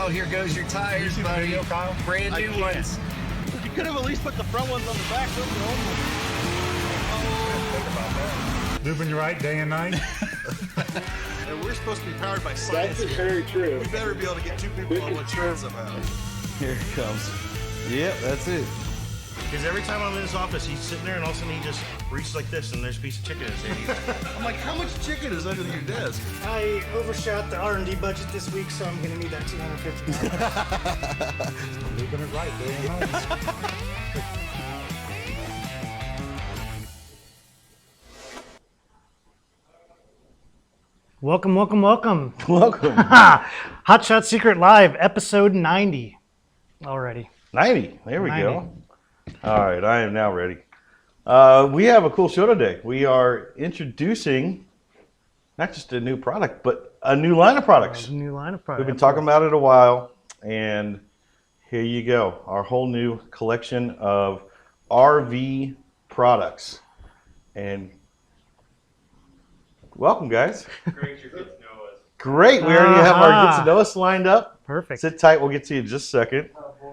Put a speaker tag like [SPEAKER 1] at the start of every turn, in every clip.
[SPEAKER 1] Kyle, here goes your tires, buddy.
[SPEAKER 2] Video, Kyle?
[SPEAKER 1] Brand new ones.
[SPEAKER 3] You could have at least put the front ones on the back.
[SPEAKER 2] Lubing you right day and night.
[SPEAKER 4] And we're supposed to be powered by science.
[SPEAKER 5] That's very true.
[SPEAKER 4] We better be able to get two people on one train somehow.
[SPEAKER 3] Here it comes. Yep, that's it.
[SPEAKER 6] Because every time I'm in his office, he's sitting there and all of a sudden he just reaches like this and there's a piece of chicken in his hand.
[SPEAKER 4] I'm like, how much chicken is under your desk?
[SPEAKER 7] I overshot the R&D budget this week, so I'm gonna need that $250.
[SPEAKER 2] Lubing it right day and night.
[SPEAKER 7] Welcome.
[SPEAKER 3] Welcome.
[SPEAKER 7] Hot Shot Secret Live, episode 90 already.
[SPEAKER 3] 90. There we
[SPEAKER 7] 90.
[SPEAKER 3] go. All right, I am now ready. We have a cool show today. We are introducing not just a new product, but a new line of products.
[SPEAKER 7] New line of products.
[SPEAKER 3] We've been talking about it a while, and here you go. Our whole new collection of RV products. And welcome, guys.
[SPEAKER 6] Great, you're getting to know us.
[SPEAKER 3] Great. We already have our Get to Know Us lined up.
[SPEAKER 7] Perfect.
[SPEAKER 3] Sit tight. We'll get to you in just a second.
[SPEAKER 7] Oh, boy.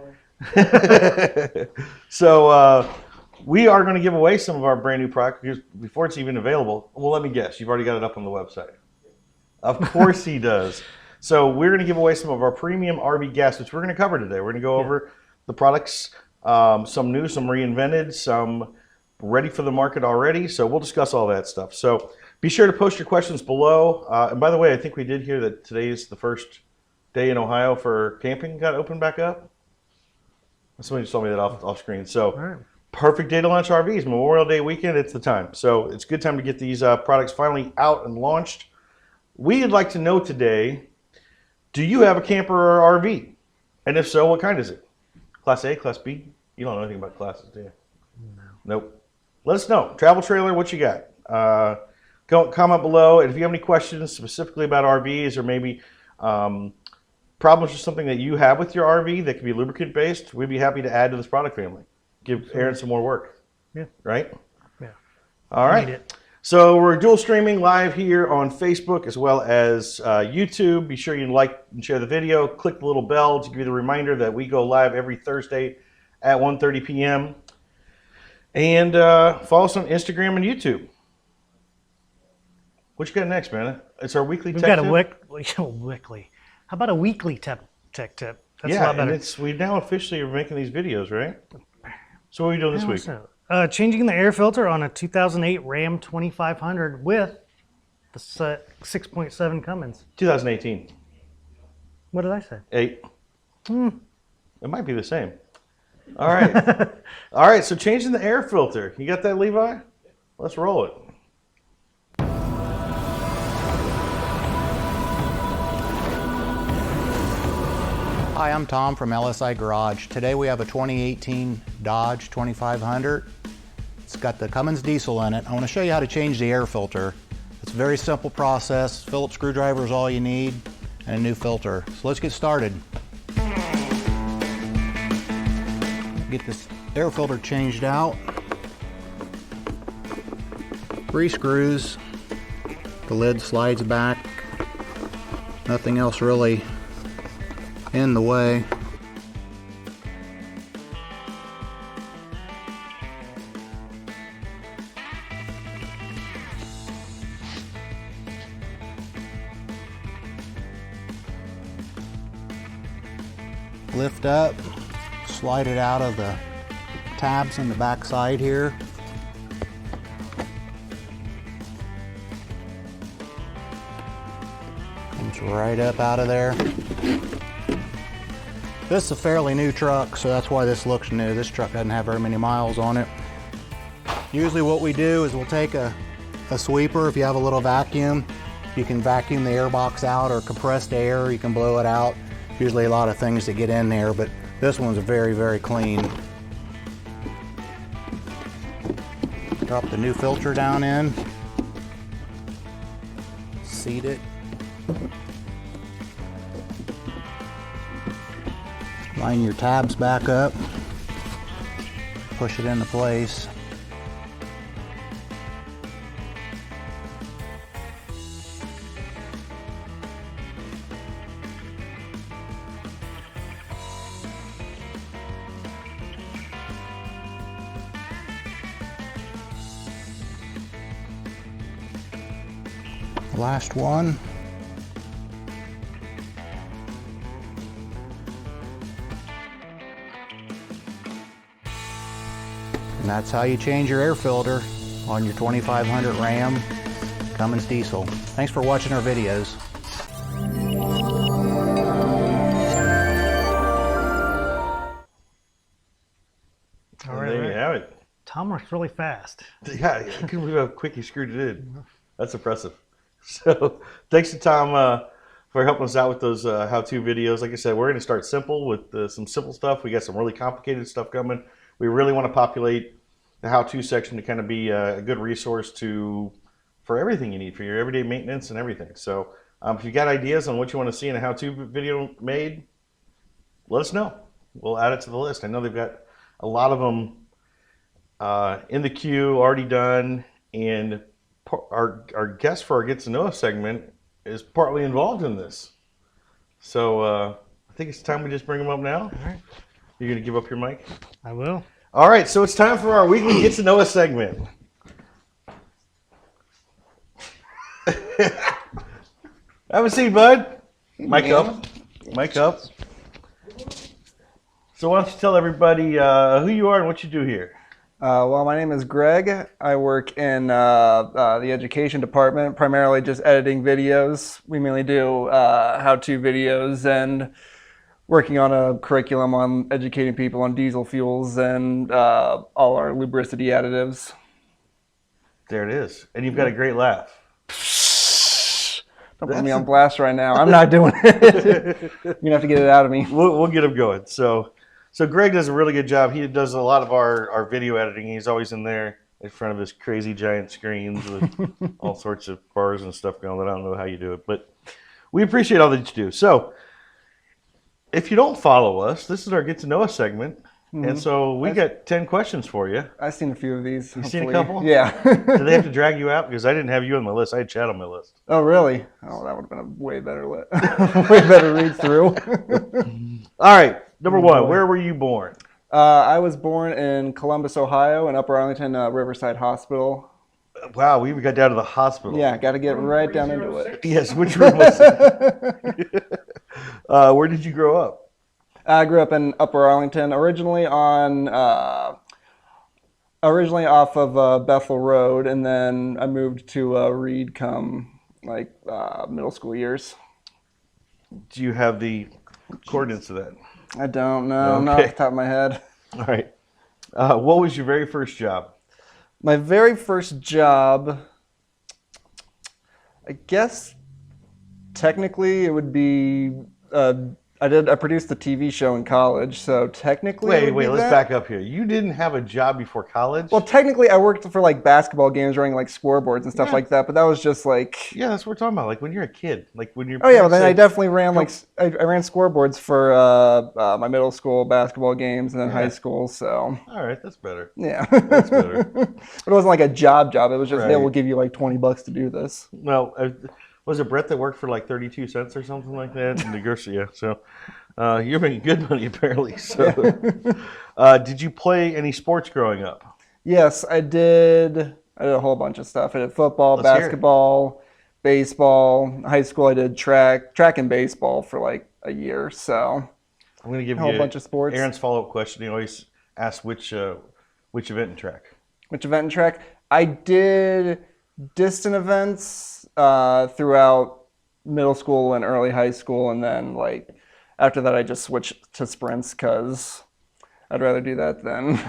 [SPEAKER 3] So we are going to give away some of our brand new product before it's even available. Well, let me guess. You've already got it up on the website. Of course he does. So we're going to give away some of our premium RV gas, which we're going to cover today. We're going to go over the products, some new, some reinvented, some ready for the market already. So we'll discuss all that stuff. So be sure to post your questions below. And by the way, I think we did hear that today is the first day in Ohio for camping got opened back up. Somebody just told me that off screen. So
[SPEAKER 7] All right.
[SPEAKER 3] perfect day to launch RVs. Memorial Day weekend, it's the time. So it's a good time to get these products finally out and launched. We'd like to know today, do you have a camper or RV? And if so, what kind is it? Class A, Class B? You don't know anything about classes, do you? No. Nope. Let us know. Travel trailer, what you got? Comment below. And if you have any questions specifically about RVs or maybe problems or something that you have with your RV that can be lubricant based, we'd be happy to add to this product family. Give Aaron some more work.
[SPEAKER 7] Yeah.
[SPEAKER 3] Right?
[SPEAKER 7] Yeah.
[SPEAKER 3] All right.
[SPEAKER 7] Need it.
[SPEAKER 3] So we're dual streaming live here on Facebook as well as YouTube. Be sure you like and share the video. Click the little bell to give you the reminder that we go live every Thursday at 1:30 p.m. And follow us on Instagram and YouTube. What you got next, man? It's our weekly
[SPEAKER 7] We've
[SPEAKER 3] tech
[SPEAKER 7] got
[SPEAKER 3] tip.
[SPEAKER 7] weekly. How about a weekly tech tip? That's a
[SPEAKER 3] Yeah,
[SPEAKER 7] lot better.
[SPEAKER 3] and we now officially are making these videos, right? So what are we doing this week?
[SPEAKER 7] Changing the air filter on a 2008 Ram 2500 with the 6.7 Cummins.
[SPEAKER 3] 2018.
[SPEAKER 7] What did I say?
[SPEAKER 3] 8. It might be the same. All right. All right, so changing the air filter. You got that, Levi? Let's roll it.
[SPEAKER 8] Hi, I'm Tom from LSI Garage. Today we have a 2018 Dodge 2500. It's got the Cummins diesel in it. I want to show you how to change the air filter. It's a very simple process. Phillips screwdriver is all you need and a new filter. So let's get started. Get this air filter changed out. 3 screws. The lid slides back. Nothing else really in the way. Lift up, slide it out of the tabs in the back side here. Comes right up out of there. This is a fairly new truck, so that's why this looks new. This truck doesn't have very many miles on it. Usually what we do is we'll take a sweeper. If you have a little vacuum, you can vacuum the air box out, or compressed air, you can blow it out. Usually a lot of things that get in there, but this one's very, very clean. Drop the new filter down in. Seat it. Line your tabs back up, push it into place. last one. And that's how you change your air filter on your 2500 Ram Cummins diesel. Thanks for watching our videos.
[SPEAKER 7] All
[SPEAKER 3] And there you have it.
[SPEAKER 7] Tom works really fast.
[SPEAKER 3] Yeah, I couldn't believe how quick he screwed it in. That's impressive. So thanks to Tom for helping us out with those how-to videos. Like I said, we're going to start simple with some simple stuff. We got some really complicated stuff coming. We really want to populate the how-to section to kind of be a good resource for everything you need for your everyday maintenance and everything. So if you got ideas on what you want to see in a how-to video made, let us know. We'll add it to the list. I know they've got a lot of them in the queue, already done, and our guest for our Get to Know Us segment is partly involved in this. So I think it's time we just bring him up now.
[SPEAKER 7] All right.
[SPEAKER 3] You're going to give up your mic?
[SPEAKER 7] I will.
[SPEAKER 3] All right, so it's time for our weekly Get to Know Us segment. Have a seat, bud. Mic up. Mic up. So why don't you tell everybody who you are and what you do here?
[SPEAKER 5] Well, my name is Greg. I work in the education department, primarily just editing videos. We mainly do how-to videos and working on a curriculum on educating people on diesel fuels and all our lubricity additives.
[SPEAKER 3] There it is. And you've got a great laugh.
[SPEAKER 5] Don't put me on blast right now. I'm not doing it. You're going to have to get it out of me.
[SPEAKER 3] We'll get him going. So Greg does a really good job. He does a lot of our video editing. He's always in there in front of his crazy giant screens with all sorts of bars and stuff going on. I don't know how you do it, but we appreciate all that you do. So if you don't follow us, this is our Get to Know Us segment. Mm-hmm. And so we got 10 questions for you.
[SPEAKER 5] I've seen a few of these.
[SPEAKER 3] You've seen a couple?
[SPEAKER 5] Yeah.
[SPEAKER 3] Did they have to drag you out? Because I didn't have you on my list. I had Chad on my list.
[SPEAKER 5] Oh, really? Oh, that would have been a way better way better read through.
[SPEAKER 3] All right. Number one, where were you born?
[SPEAKER 5] I was born in Columbus, Ohio, in Upper Arlington, Riverside Hospital.
[SPEAKER 3] Wow, we even got down to the hospital.
[SPEAKER 5] Yeah, got to get right down into it.
[SPEAKER 3] Yes, which room was it? Where did you grow up?
[SPEAKER 5] I grew up in Upper Arlington, originally off of Bethel Road, and then I moved to Reed middle school years.
[SPEAKER 3] Do you have the coordinates of that?
[SPEAKER 5] I don't know, not off the top of my head.
[SPEAKER 3] All right. What was your very first job?
[SPEAKER 5] My very first job, I guess technically it would be, I produced the TV show in college, so technically
[SPEAKER 3] Wait, let's back up here. You didn't have a job before college?
[SPEAKER 5] Well, technically I worked for like basketball games running like scoreboards and stuff like that, but that was just like...
[SPEAKER 3] Yeah, that's what we're talking about, like when you're a kid. Like when you're...
[SPEAKER 5] Oh yeah, well then I definitely ran I ran scoreboards for my middle school basketball games and then high school, so...
[SPEAKER 3] All right, that's better.
[SPEAKER 5] Yeah.
[SPEAKER 3] That's better.
[SPEAKER 5] But it wasn't like a job. It was just, they will give you like $20 to do this.
[SPEAKER 3] Well, was it Brett that worked for like 32 cents or something like that? In the grocery, yeah. So you're making good money apparently. So did you play any sports growing up?
[SPEAKER 5] Yes, I did. I did a whole bunch of stuff. I did football, basketball, baseball. High school I did track and baseball for like a year. So
[SPEAKER 3] I'm going to give
[SPEAKER 5] you a whole bunch of sports.
[SPEAKER 3] Aaron's follow-up question. He always asks which event in track.
[SPEAKER 5] Which event in track? I did distant events throughout middle school and early high school, and then like after that I just switched to sprints because I'd rather do that than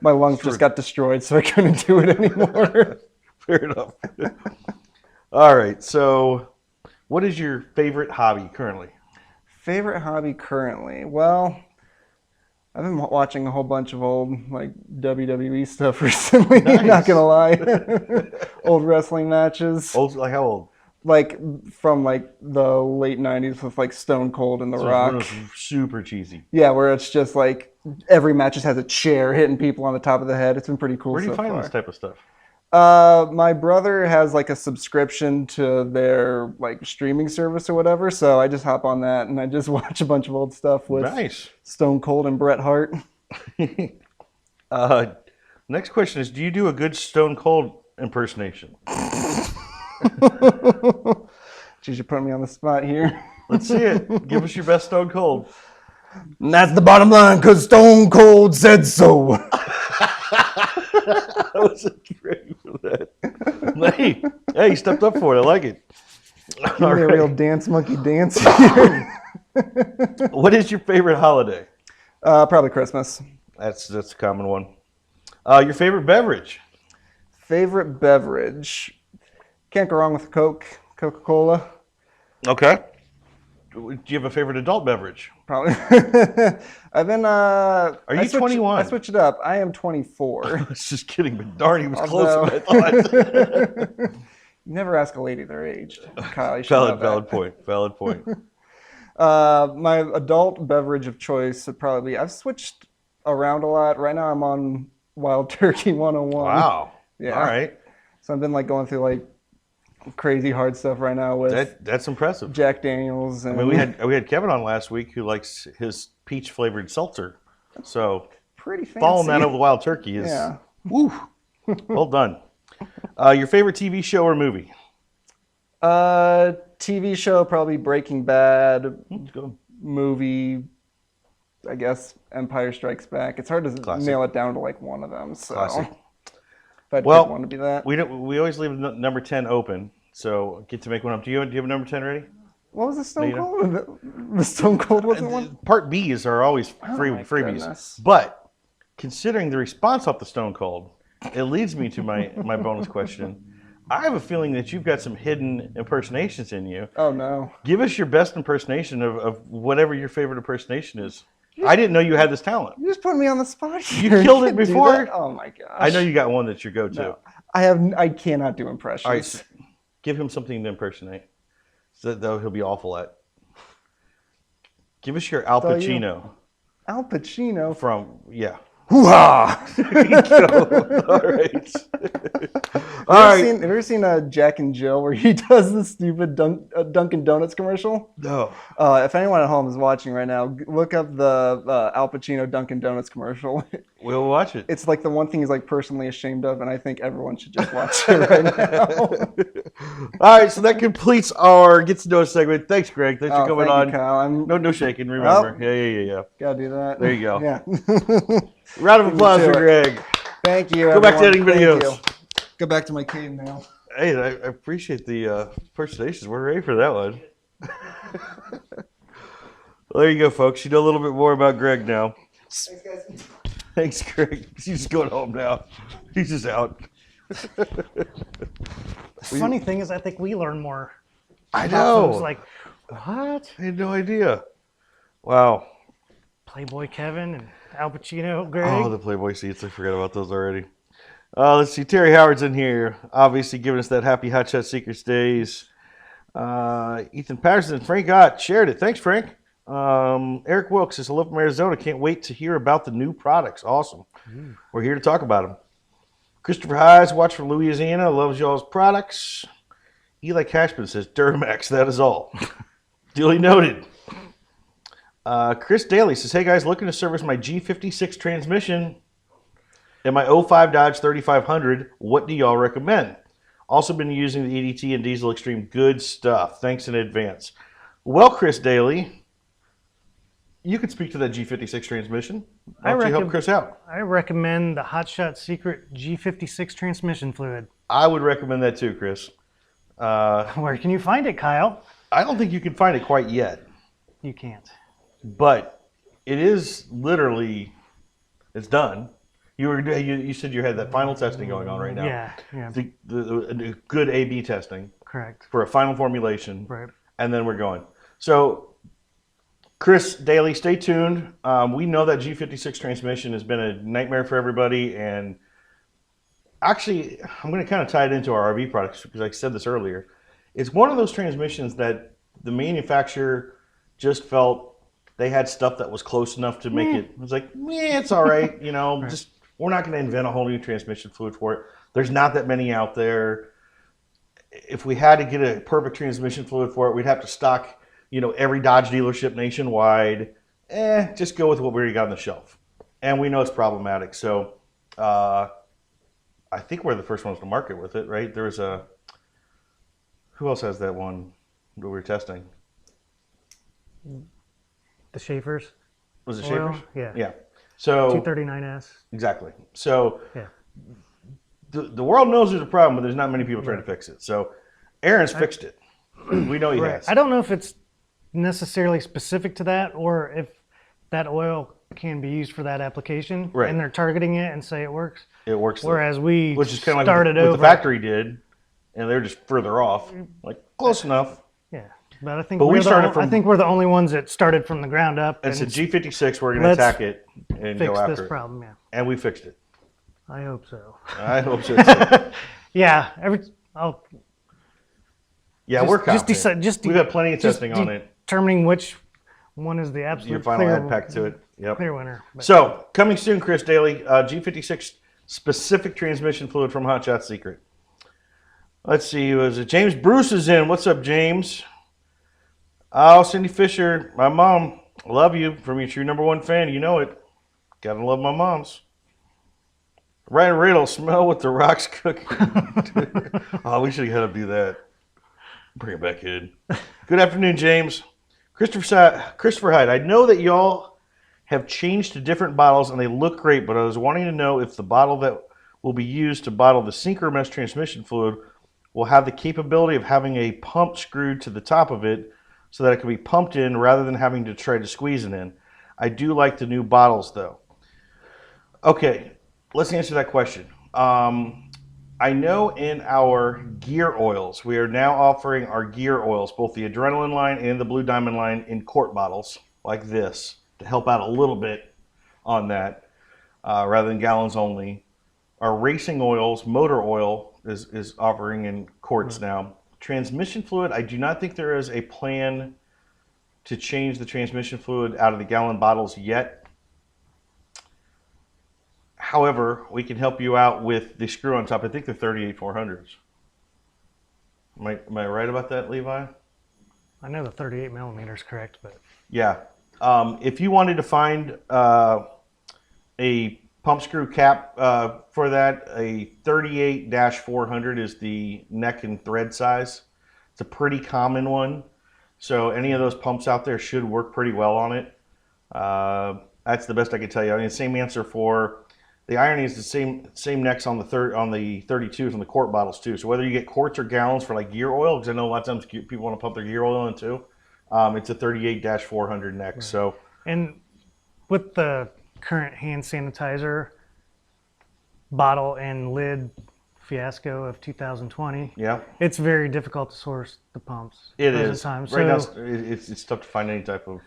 [SPEAKER 5] my lungs just got destroyed, so I couldn't do it anymore.
[SPEAKER 3] Fair enough. All right, so what is your favorite hobby currently?
[SPEAKER 5] Favorite hobby currently? Well, I've been watching a whole bunch of old like WWE stuff recently. Nice. Not gonna lie, old wrestling matches.
[SPEAKER 3] Old, like how old?
[SPEAKER 5] Like from like the late '90s with like Stone Cold and The Rock.
[SPEAKER 3] Super cheesy.
[SPEAKER 5] Yeah, where it's just like every match just has a chair hitting people on the top of the head. It's been pretty cool.
[SPEAKER 3] Where do you find this type of stuff?
[SPEAKER 5] My brother has like a subscription to their like streaming service or whatever, so I just hop on that and I just watch a bunch of old stuff with Stone Cold and Bret Hart.
[SPEAKER 3] Next question is, do you do a good Stone Cold impersonation?
[SPEAKER 5] Geez, you're putting me on the spot here.
[SPEAKER 3] Let's see it. Give us your best Stone Cold.
[SPEAKER 5] And that's the bottom line, because Stone Cold said so.
[SPEAKER 3] That was great for that. Hey, you stepped up for it. I like it.
[SPEAKER 5] Give me a real dance monkey dance here.
[SPEAKER 3] What is your favorite holiday?
[SPEAKER 5] Probably Christmas.
[SPEAKER 3] That's a common one. Your favorite beverage?
[SPEAKER 5] Favorite beverage? Can't go wrong with Coke, Coca-Cola.
[SPEAKER 3] Okay. Do you have a favorite adult beverage?
[SPEAKER 5] Probably. I've been. Are
[SPEAKER 3] you 21?
[SPEAKER 5] I switched it up. I am 24.
[SPEAKER 3] I was just kidding, but darn, he was closer than I thought.
[SPEAKER 5] You never ask a lady their age, Kyle. You should know that.
[SPEAKER 3] Valid point. Valid point.
[SPEAKER 5] My adult beverage of choice would probably be. I've switched around a lot. Right now, I'm on Wild Turkey 101.
[SPEAKER 3] Wow.
[SPEAKER 5] Yeah.
[SPEAKER 3] All right.
[SPEAKER 5] So I've been like going through like crazy hard stuff right now with
[SPEAKER 3] That's impressive.
[SPEAKER 5] Jack Daniels. And
[SPEAKER 3] I mean, we had Kevin on last week who likes his peach flavored seltzer. So
[SPEAKER 5] pretty fancy.
[SPEAKER 3] following that over the Wild Turkey is woo. Well done. Your favorite TV show or movie?
[SPEAKER 5] TV show, probably Breaking Bad.
[SPEAKER 3] Go.
[SPEAKER 5] Movie, I guess Empire Strikes Back. It's hard to nail it down to like one of them. So
[SPEAKER 3] Classic.
[SPEAKER 5] if I'd
[SPEAKER 3] Well,
[SPEAKER 5] pick one to be that.
[SPEAKER 3] We always leave number 10 open, so get to make one up. Do you have a number 10 ready?
[SPEAKER 5] What was the Stone
[SPEAKER 3] No,
[SPEAKER 5] Cold? The Stone Cold wasn't one?
[SPEAKER 3] Part B's are always
[SPEAKER 5] my
[SPEAKER 3] freebies.
[SPEAKER 5] goodness.
[SPEAKER 3] But considering the response off the Stone Cold, it leads me to my bonus question. I have a feeling that you've got some hidden impersonations in you.
[SPEAKER 5] Oh, no.
[SPEAKER 3] Give us your best impersonation of whatever your favorite impersonation is. I didn't know you had this talent.
[SPEAKER 5] You just put me on the spot here.
[SPEAKER 3] You killed it
[SPEAKER 5] can't do
[SPEAKER 3] before?
[SPEAKER 5] that. Oh, my gosh.
[SPEAKER 3] I know you got one that's your go-to.
[SPEAKER 5] No, I cannot do impressions.
[SPEAKER 3] All right, so give him something to impersonate. So that he'll be awful at. Give us your Al
[SPEAKER 5] Tell you.
[SPEAKER 3] Pacino
[SPEAKER 5] Al Pacino.
[SPEAKER 3] from
[SPEAKER 5] Hoo-ha!
[SPEAKER 3] There you go. All right.
[SPEAKER 5] Have you ever seen Jack and Jill where he does the stupid Dunkin' Donuts commercial?
[SPEAKER 3] No.
[SPEAKER 5] If anyone at home is watching right now, look up the Al Pacino Dunkin' Donuts commercial.
[SPEAKER 3] We'll watch it.
[SPEAKER 5] It's like the one thing he's like personally ashamed of, and I think everyone should just watch it right now.
[SPEAKER 3] All right, so that completes our Get to Know Us segment. Thanks, Greg. Thanks for coming on.
[SPEAKER 5] You, Kyle.
[SPEAKER 3] No shaking, remember. Yeah.
[SPEAKER 5] Gotta do that.
[SPEAKER 3] There you go.
[SPEAKER 5] Yeah.
[SPEAKER 3] Round of applause
[SPEAKER 5] to
[SPEAKER 3] for
[SPEAKER 5] it.
[SPEAKER 3] Greg.
[SPEAKER 5] Thank you,
[SPEAKER 3] Go back to
[SPEAKER 5] everyone.
[SPEAKER 3] editing
[SPEAKER 5] Thank
[SPEAKER 3] videos.
[SPEAKER 5] you. Go back to my cave now.
[SPEAKER 3] Hey, I appreciate the impersonations. We're ready for that one. Well, there you go, folks. You know a little bit more about Greg now.
[SPEAKER 5] Thanks, guys.
[SPEAKER 3] Thanks, Greg. He's just going home now. He's just out.
[SPEAKER 7] The funny thing is, I think we learn more.
[SPEAKER 3] I
[SPEAKER 7] It was
[SPEAKER 3] know.
[SPEAKER 7] like, what?
[SPEAKER 3] I had no idea. Wow.
[SPEAKER 7] Playboy Kevin and Al Pacino, Greg.
[SPEAKER 3] Oh, the Playboy seats. I forgot about those already. Let's see. Terry Howard's in here, obviously giving us that happy Hot Shot Secrets days. Ethan Patterson, Frank Ott shared it. Thanks, Frank. Eric Wilkes is hello from Arizona. Can't wait to hear about the new products. Awesome. We're here to talk about them. Christopher Hayes, watch from Louisiana, loves y'all's products. Eli Cashman says, Duramax, that is all. Duly noted. Chris Daly says, hey guys, looking to service my G56 transmission and my 05 Dodge 3500. What do y'all recommend? Also been using the EDT and Diesel Extreme. Good stuff. Thanks in advance. Well, Chris Daly, you could speak to that G56 transmission. Why don't you help Chris out?
[SPEAKER 7] I recommend the Hot Shot Secret G56 transmission fluid.
[SPEAKER 3] I would recommend that too, Chris.
[SPEAKER 7] Where can you find it, Kyle?
[SPEAKER 3] I don't think you can find it quite yet,
[SPEAKER 7] You can't.
[SPEAKER 3] but it is literally, it's done. You said you had that final testing going on right now.
[SPEAKER 7] Yeah.
[SPEAKER 3] The good A/B testing
[SPEAKER 7] Correct.
[SPEAKER 3] for a final formulation,
[SPEAKER 7] Right.
[SPEAKER 3] and then we're going. So, Chris Daly, stay tuned. We know that G56 transmission has been a nightmare for everybody, and actually, I'm going to kind of tie it into our RV products because I said this earlier. It's one of those transmissions that the manufacturer just felt they had stuff that was close enough to make it. It was like, it's all right, just we're not going to invent a whole new transmission fluid for it. There's not that many out there. If we had to get a perfect transmission fluid for it, we'd have to stock, every Dodge dealership nationwide. Just go with what we already got on the shelf. And we know it's problematic. So I think we're the first ones to market with it, right? There's Who else has that one that we were testing?
[SPEAKER 7] The Schaefer's
[SPEAKER 3] Was it
[SPEAKER 7] oil?
[SPEAKER 3] Schaefer's?
[SPEAKER 7] Yeah.
[SPEAKER 3] Yeah. So
[SPEAKER 7] 239S.
[SPEAKER 3] exactly. So
[SPEAKER 7] Yeah.
[SPEAKER 3] the world knows there's a problem, but there's not many people trying to fix it. So Aaron's fixed it. We know he has.
[SPEAKER 7] I don't know if it's necessarily specific to that or if that oil can be used for that application.
[SPEAKER 3] Right.
[SPEAKER 7] And they're targeting it and say it works.
[SPEAKER 3] It works.
[SPEAKER 7] Whereas we
[SPEAKER 3] which is kind of
[SPEAKER 7] started
[SPEAKER 3] like what
[SPEAKER 7] over.
[SPEAKER 3] the factory did, and they're just further off. Like close enough.
[SPEAKER 7] Yeah. But I think
[SPEAKER 3] But we
[SPEAKER 7] we're
[SPEAKER 3] started
[SPEAKER 7] I think we're the only ones that started from the ground up.
[SPEAKER 3] It's a
[SPEAKER 7] and
[SPEAKER 3] G56. We're going to
[SPEAKER 7] let's
[SPEAKER 3] attack it and
[SPEAKER 7] fix
[SPEAKER 3] go after
[SPEAKER 7] this
[SPEAKER 3] it.
[SPEAKER 7] problem. Yeah.
[SPEAKER 3] And we fixed it.
[SPEAKER 7] I hope so.
[SPEAKER 3] I hope so too.
[SPEAKER 7] Yeah.
[SPEAKER 3] Yeah, we're confident. We've had plenty of testing on it.
[SPEAKER 7] Determining which one is the absolute
[SPEAKER 3] Your final
[SPEAKER 7] clear,
[SPEAKER 3] ad pack to it. Yep.
[SPEAKER 7] clear winner. But
[SPEAKER 3] So coming soon, Chris Daly, G56 specific transmission fluid from Hot Shot Secret. Let's see, was it James Bruce is in? What's up, James? Oh, Cindy Fisher, my mom, love you. From your true #1 fan, you know it. Gotta love my moms. Ryan Riddle, smell what the rocks cooking. Oh, we should have had him do that. Bring it back in. Good afternoon, James. Christopher Hyde, I know that y'all have changed to different bottles and they look great, but I was wanting to know if the bottle that will be used to bottle the synchro mesh transmission fluid will have the capability of having a pump screwed to the top of it so that it can be pumped in rather than having to try to squeeze it in. I do like the new bottles though. Okay, let's answer that question. I know in our gear oils, we are now offering our gear oils, both the Adrenaline line and the Blue Diamond line, in quart bottles like this to help out a little bit on that rather than gallons only. Our racing oils, motor oil, is offering in quarts now. Transmission fluid, I do not think there is a plan to change the transmission fluid out of the gallon bottles yet. However, we can help you out with the screw on top. I think they're 38-400s. Am I right about that, Levi?
[SPEAKER 7] I know the 38 millimeters correct, but
[SPEAKER 3] Yeah. If you wanted to find a pump screw cap for that, a 38-400 is the neck and thread size. It's a pretty common one. So any of those pumps out there should work pretty well on it. That's the best I can tell you. I mean, same answer for the irony is the same necks on the 32s on the quart bottles too. So whether you get quarts or gallons for like gear oil, because I know a lot of times people want to pump their gear oil in too, it's a 38-400 neck. Right. So
[SPEAKER 7] and with the current hand sanitizer bottle and lid fiasco of 2020,
[SPEAKER 3] yeah,
[SPEAKER 7] it's very difficult to source the pumps.
[SPEAKER 3] It is.
[SPEAKER 7] Times.
[SPEAKER 3] Right now,
[SPEAKER 7] so
[SPEAKER 3] it's tough to find any type of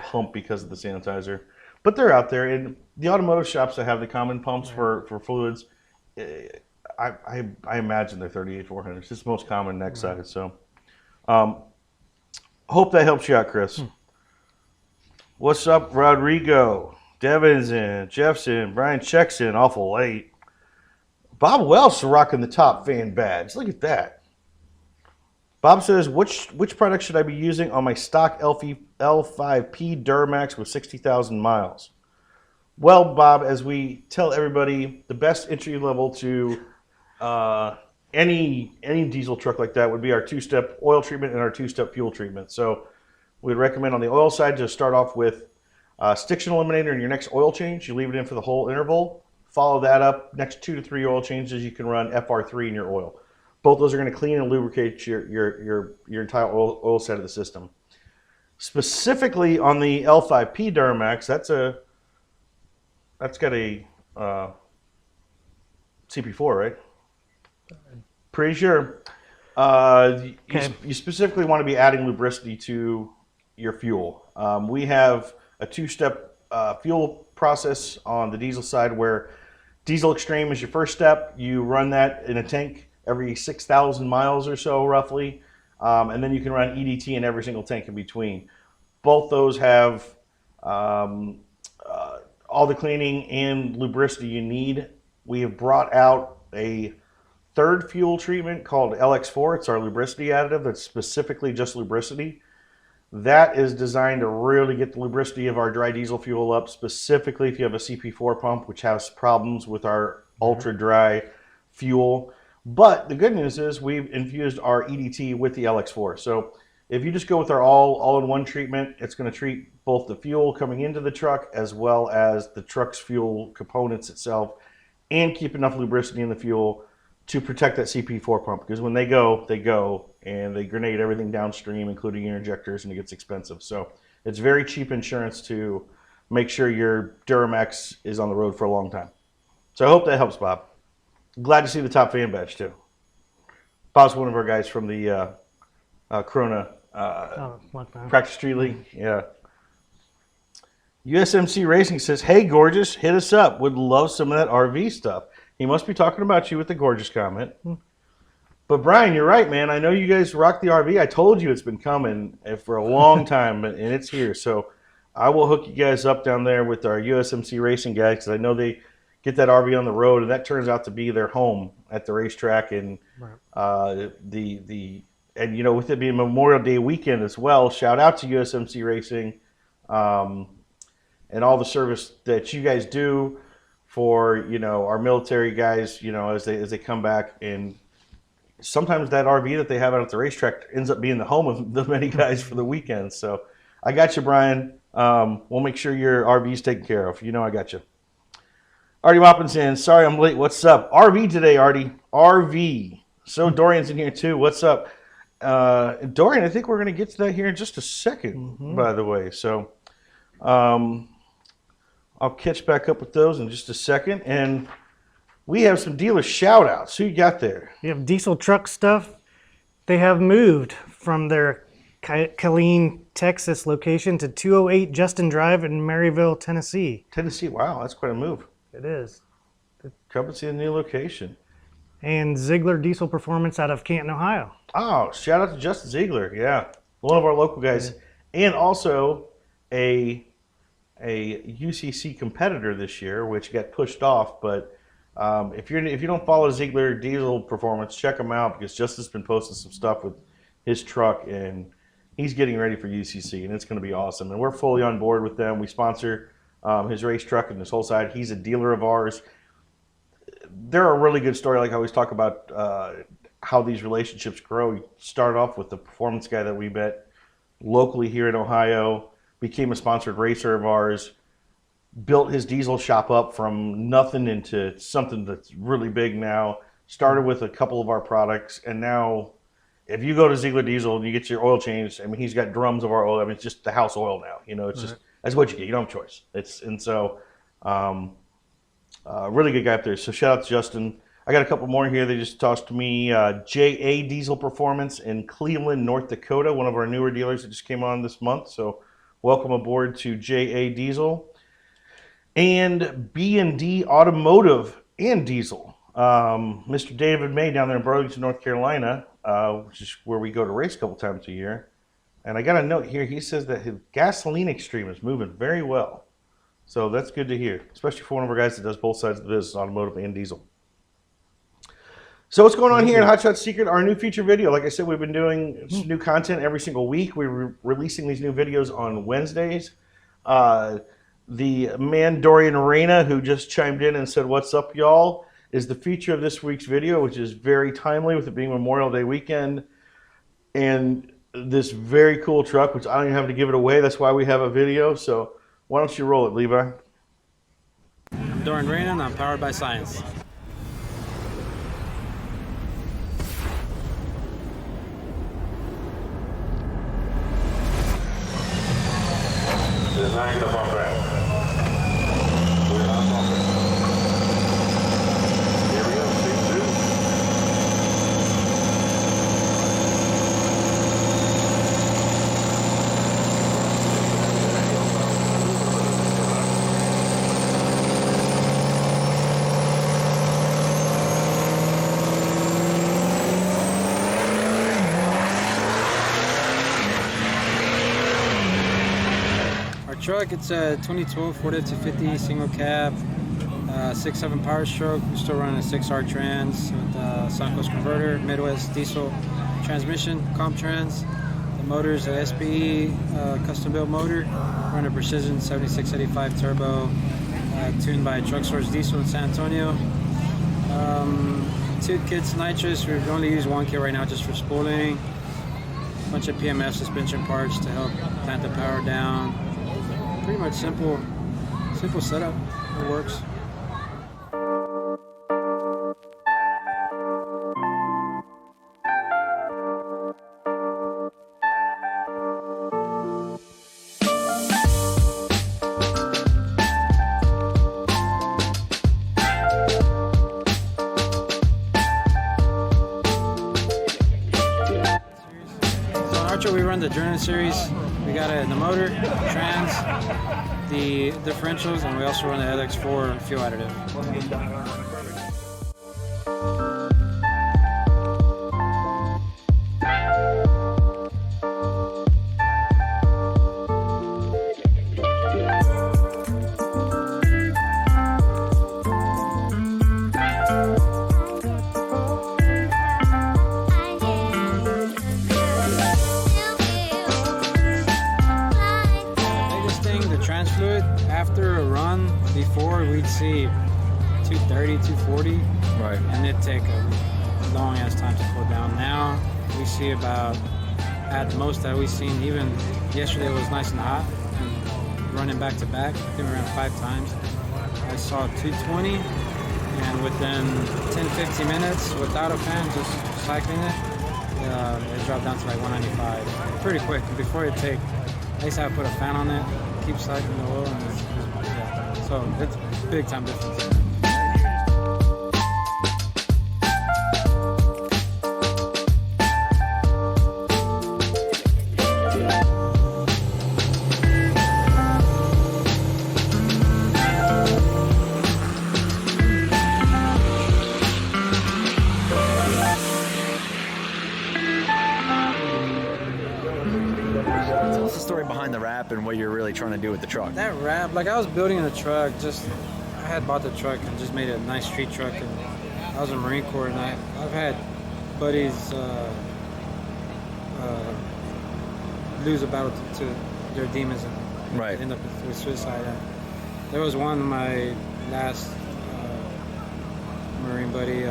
[SPEAKER 3] pump because of the sanitizer. But they're out there, and the automotive shops that have the common pumps for fluids, I imagine they're 38-400. It's the most common neck size. So, hope that helps you out, Chris. What's up, Rodrigo? Devin's in, Jeff's in, Brian checks in, awful late. Bob Welsh rocking the top fan badge. Look at that. Bob says, which product should I be using on my stock L5P Duramax with 60,000 miles? Well, Bob, as we tell everybody, the best entry level to any diesel truck like that would be our two-step oil treatment and our two-step fuel treatment. So we'd recommend on the oil side to start off with Stiction Eliminator in your next oil change. You leave it in for the whole interval. Follow that up. Next 2 to 3 oil changes, you can run FR3 in your oil. Both those are going to clean and lubricate your entire oil side of the system. Specifically on the L5P Duramax, that's got a CP4, right? Pretty sure. You specifically want to be adding lubricity to your fuel. We have a 2-step fuel process on the diesel side where Diesel Extreme is your first step. You run that in a tank every 6,000 miles or so, roughly. And then you can run EDT in every single tank in between. Both those have all the cleaning and lubricity you need. We have brought out a third fuel treatment called LX4. It's our lubricity additive that's specifically just lubricity. That is designed to really get the lubricity of our dry diesel fuel up, specifically if you have a CP4 pump, which has problems with our ultra dry fuel. But the good news is we've infused our EDT with the LX4. So if you just go with our all-in-one treatment, it's going to treat both the fuel coming into the truck as well as the truck's fuel components itself, and keep enough lubricity in the fuel to protect that CP4 pump. Because when they go, and they grenade everything downstream, including your injectors, and it gets expensive. So it's very cheap insurance to make sure your Duramax is on the road for a long time. So I hope that helps, Bob. Glad to see the top fan badge too. Bob's one of our guys from the Corona Practice Street League. Yeah. USMC Racing says, "Hey, Gorgeous, hit us up. Would love some of that RV stuff." He must be talking about you with the Gorgeous comment. But Brian, you're right, man. I know you guys rock the RV. I told you it's been coming for a long time, and it's here. So I will hook you guys up down there with our USMC Racing guys, because I know they get that RV on the road, and that turns out to be their home at the racetrack. And and you know, with it being Memorial Day weekend as well, shout out to USMC Racing and all the service that you guys do for, you know, our military guys, you know, as they come back. And sometimes that RV that they have out at the racetrack ends up being the home of the many guys for the weekend. So I got you, Brian. We'll make sure your RV's taken care of. You know I got you. Artie Moppin's in. Sorry I'm late. What's up? RV today, Artie. RV. So Dorian's in here too. What's up? Dorian, I think we're going to get to that here in just a second, by the way. So I'll catch back up with those in just a second. And we have some dealer shout-outs. Who you got there?
[SPEAKER 7] You have diesel truck stuff. They have moved from their Killeen, Texas location to 208 Justin Drive in Maryville, Tennessee.
[SPEAKER 3] Tennessee, wow, that's quite a move.
[SPEAKER 7] It is.
[SPEAKER 3] Come and see a new location.
[SPEAKER 7] And Zeigler Diesel Performance out of Canton, Ohio.
[SPEAKER 3] Oh, shout out to Justin Zeigler. Yeah, one of our local guys. And also a UCC competitor this year, which got pushed off. But if you don't follow Zeigler Diesel Performance, check him out, because Justin's been posting some stuff with his truck, and he's getting ready for UCC, and it's going to be awesome. And we're fully on board with them. We sponsor his race truck and his whole side. He's a dealer of ours. They're a really good story. Like I always talk about how these relationships grow. You start off with the performance guy that we met locally here in Ohio, became a sponsored racer of ours, built his diesel shop up from nothing into something that's really big now, started with a couple of our products, and now if you go to Zeigler Diesel and you get your oil changed, I mean, he's got drums of our oil. I mean, it's just the house oil now. You know, it's just, that's what you get. You don't have a choice. Really good guy up there. So shout out to Justin. I got a couple more here. They just tossed to me. JA Diesel Performance in Cleveland, North Dakota, one of our newer dealers that just came on this month. So welcome aboard to JA Diesel. And B&D Automotive and Diesel. Mr. David May down there in Burlington, North Carolina, which is where we go to race a couple times a year. And I got a note here. He says that his gasoline extreme is moving very well. So that's good to hear, especially for one of our guys that does both sides of the business, automotive and diesel. So what's going on here in Hot Shot Secret? Our new feature video. Like I said, we've been doing new content every single week. We're releasing these new videos on Wednesdays. The man Dorian Reyna, who just chimed in and said, "What's up, y'all?" is the feature of this week's video, which is very timely with it being Memorial Day weekend. And this very cool truck, which I don't even have to give it away. That's why we have a video. So why don't you roll it, Levi?
[SPEAKER 9] I'm Dorian Reyna, and I'm powered by science.
[SPEAKER 10] Design the bumper. We're not bumping. Here we go, stage 2.
[SPEAKER 9] Truck, it's a 2012 Ford F-250 single cab, 6.7 power stroke. We're still running a 6R trans with Suncoast converter, Midwest diesel transmission, comp trans. The motor's a SPE custom built motor, running a Precision 7685 turbo, tuned by Truck Source Diesel in San Antonio. 2 kits nitrous. We only use 1 kit right now just for spooling. A bunch of PMF suspension parts to help plant the power down. Pretty much simple setup. It works. We run the Journey series. We got it in the motor, trans, the differentials, and we also run the LX4 fuel additive. After a run before, we'd see 230, 240,
[SPEAKER 10] right,
[SPEAKER 9] and it'd take a long ass time to cool down. Now we see about, at the most that we've seen, even yesterday it was nice and hot, and running back to back, I think around 5 times, I saw 220, and within 10-15 minutes, without a fan, just cycling it dropped down to like 195 pretty quick. Before it take, I used to have to put a fan on it, keep cycling the oil, and yeah. So it's big time difference.
[SPEAKER 10] Tell us the story behind the wrap and what you're really trying to do with the truck.
[SPEAKER 9] That wrap, like I was building the truck, I had bought the truck and just made it a nice street truck, and I was in Marine Corps, and I've had buddies lose a battle to their demons and
[SPEAKER 10] right,
[SPEAKER 9] end up with suicide. And there was one, my last Marine buddy,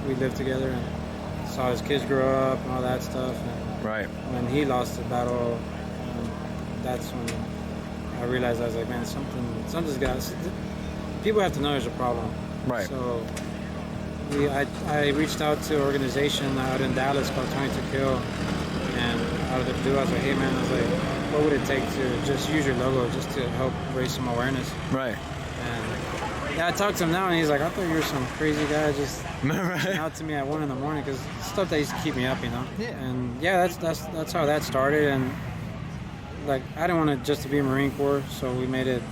[SPEAKER 9] we lived together and saw his kids grow up and all that stuff. And
[SPEAKER 10] right.
[SPEAKER 9] when he lost the battle, that's when I realized, I was like, man, something's got. People have to know there's a problem.
[SPEAKER 10] Right.
[SPEAKER 9] So I reached out to an organization out in Dallas called 22 Kill, and out of the blue, I was like, hey man, I was like, what would it take to just use your logo just to help raise some awareness?
[SPEAKER 10] Right.
[SPEAKER 9] And yeah, I talked to him now, and he's like, I thought you were some crazy guy just
[SPEAKER 10] right.
[SPEAKER 9] out to me at 1 a.m. because stuff that used to keep me up, you know.
[SPEAKER 10] Yeah.
[SPEAKER 9] And yeah, that's how that started. And like, I didn't want it just to be Marine Corps, so we made it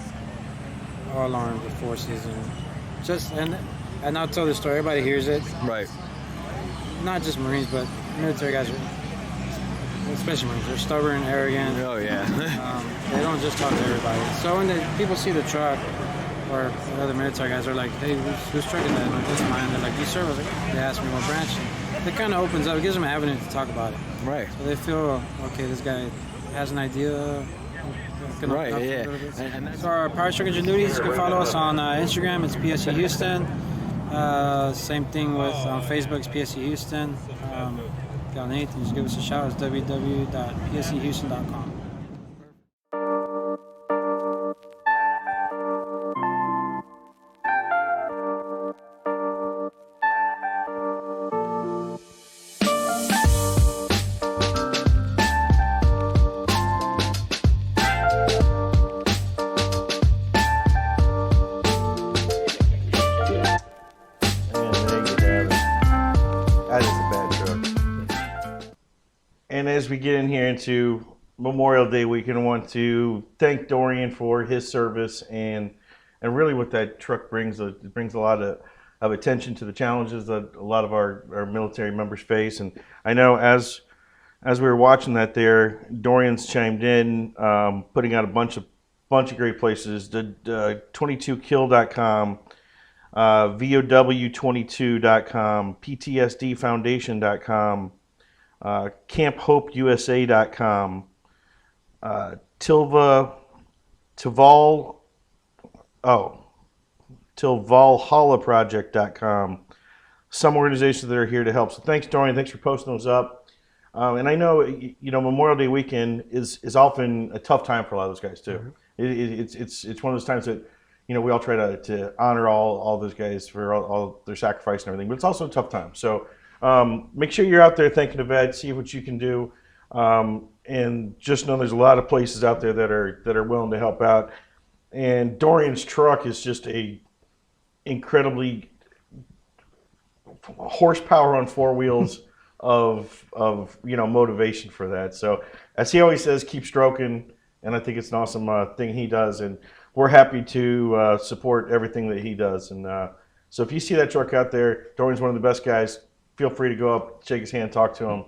[SPEAKER 9] all armed forces, and I'll tell the story. Everybody hears it.
[SPEAKER 10] Right.
[SPEAKER 9] Not just Marines, but military guys, especially Marines. They're stubborn, arrogant.
[SPEAKER 10] Oh yeah.
[SPEAKER 9] They don't just talk to everybody. So when people see the truck, or other military guys are like, hey, who's trucking that? Like, that's mine. They're like, you serve? I was like, they ask me what branch. And it kind of opens up. It gives them an avenue to talk about it.
[SPEAKER 10] Right.
[SPEAKER 9] So they feel, okay, this guy has an idea.
[SPEAKER 10] Right, yeah. And
[SPEAKER 9] so our Power Stroke Engine Duties, you can follow us on Instagram. It's PSE Houston. Same thing with on Facebook, it's PSE Houston. Got anything, just give us a shout. It's www.psehouston.com.
[SPEAKER 3] And as we get in here into Memorial Day weekend, I want to thank Dorian for his service and really what that truck brings. It brings a lot of attention to the challenges that a lot of our military members face. And I know as we were watching that there, Dorian's chimed in, putting out a bunch of great places. The 22kill.com, VOW22.com, PTSDfoundation.com, CampHopeUSA.com, TilValhallaProject.com, some organizations that are here to help. So thanks, Dorian. Thanks for posting those up. And I know, Memorial Day weekend is often a tough time for a lot of those guys too. It's one of those times that, we all try to honor all those guys for all their sacrifice and everything, but it's also a tough time. So make sure you're out there thanking the vets, see what you can do. And just know there's a lot of places out there that are willing to help out. And Dorian's truck is just a incredibly horsepower on four wheels of motivation for that. So as he always says, keep stroking, and I think it's an awesome thing he does, and we're happy to support everything that he does. And so if you see that truck out there, Dorian's one of the best guys. Feel free to go up, shake his hand, talk to him.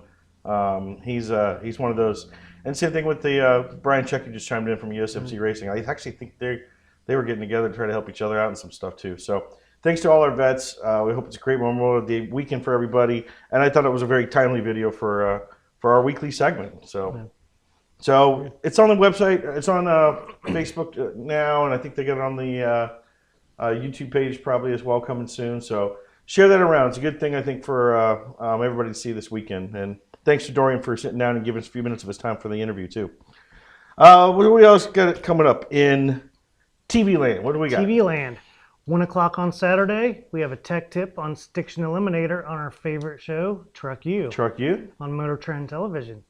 [SPEAKER 3] He's one of those. And same thing with the Brian Checky just chimed in from USMC Racing. I actually think they were getting together to try to help each other out and some stuff too. So thanks to all our vets. We hope it's a great Memorial Day weekend for everybody. And I thought it was a very timely video for our weekly segment. So it's on the website. It's on Facebook now, and I think they got it on the YouTube page probably as well coming soon. So share that around. It's a good thing, I think, for everybody to see this weekend. And thanks to Dorian for sitting down and giving us a few minutes of his time for the interview, too. What do we else got coming up in TV land? What do we got?
[SPEAKER 7] TV land. 1 o'clock on Saturday, we have a tech tip on Stiction Eliminator on our favorite show, Truck U.
[SPEAKER 3] Truck U?
[SPEAKER 7] On Motor Trend Television.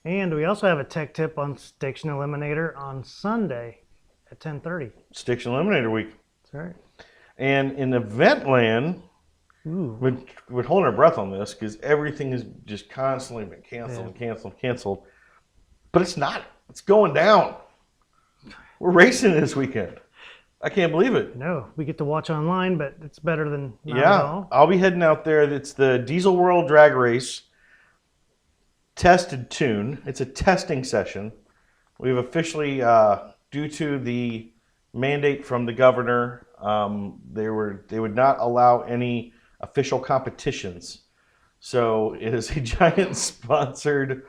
[SPEAKER 7] And we also have a tech tip on Stiction Eliminator on Sunday at 10:30.
[SPEAKER 3] Stiction Eliminator Week.
[SPEAKER 7] That's right.
[SPEAKER 3] And in event land, we're holding our breath on this because everything has just constantly been canceled. But it's not. It's going down. We're racing this weekend. I can't believe it.
[SPEAKER 7] No, we get to watch online, but it's better than not at all.
[SPEAKER 3] I'll be heading out there. It's the Diesel World Drag Race Tested Tune. It's a testing session. We've officially, due to the mandate from the governor, they would not allow any official competitions. So it is a giant sponsored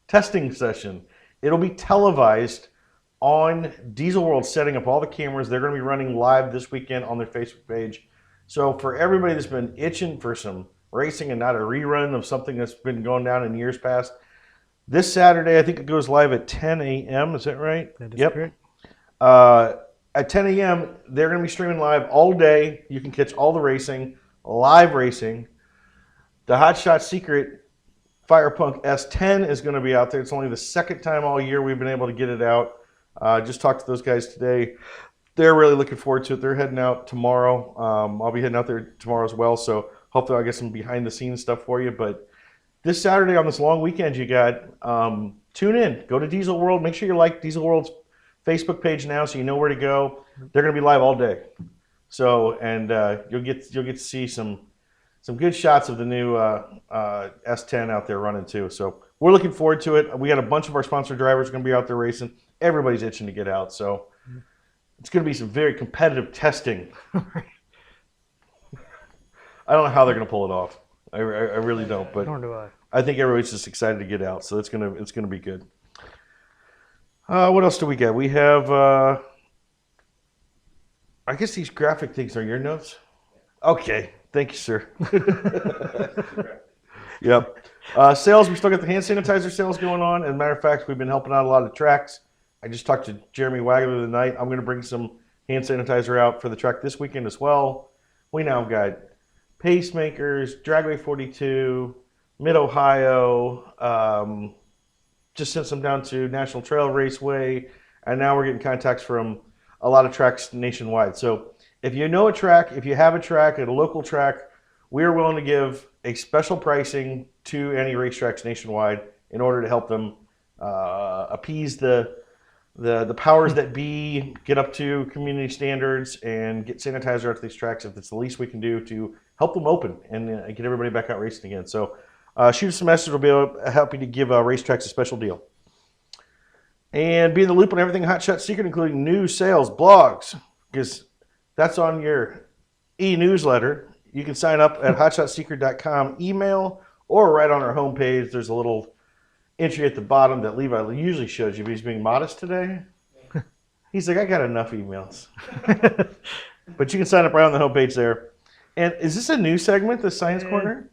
[SPEAKER 3] testing session. It'll be televised on Diesel World, setting up all the cameras. They're going to be running live this weekend on their Facebook page. So for everybody that's been itching for some racing and not a rerun of something that's been going down in years past, this Saturday, I think it goes live at 10 a.m. Is that right?
[SPEAKER 7] That is correct.
[SPEAKER 3] At 10 a.m., they're going to be streaming live all day. You can catch all the racing, live racing. The Hot Shot Secret Firepunk S10 is going to be out there. It's only the second time all year we've been able to get it out. Just talked to those guys today. They're really looking forward to it. They're heading out tomorrow. I'll be heading out there tomorrow as well. So hopefully I'll get some behind the scenes stuff for you. But this Saturday on this long weekend you got, tune in. Go to Diesel World. Make sure you like Diesel World's Facebook page now so you know where to go. They're going to be live all day. So, and you'll get to see some good shots of the new S10 out there running too. So we're looking forward to it. We got a bunch of our sponsored drivers going to be out there racing. Everybody's itching to get out. So it's going to be some very competitive testing. I don't know how they're going to pull it off. I really don't. But
[SPEAKER 7] Nor do I.
[SPEAKER 3] I think everybody's just excited to get out. So it's going to be good. What else do we get? We have, I guess these graphic things are your notes? Okay. Thank you, sir. Yep. Sales, we still got the hand sanitizer sales going on. As a matter of fact, we've been helping out a lot of tracks. I just talked to Jeremy Wagler tonight. I'm going to bring some hand sanitizer out for the track this weekend as well. We now got Pacemakers, Dragway 42, Mid-Ohio, just sent some down to National Trail Raceway, and now we're getting contacts from a lot of tracks nationwide. So if you know a track, if you have a track at a local track, we are willing to give a special pricing to any racetracks nationwide in order to help them appease the powers that be, get up to community standards, and get sanitizer out to these tracks if it's the least we can do to help them open and get everybody back out racing again. So shoot us a message. We'll be able to help you to give racetracks a special deal. And be in the loop on everything Hot Shot Secret, including news, sales, blogs, because that's on your e-newsletter. You can sign up at hotshotsecret.com email, or right on our homepage. There's a little entry at the bottom that Levi usually shows you, but he's being modest today. He's like, I got enough emails. But you can sign up right on the homepage there. And is this a new segment, the Science Corner?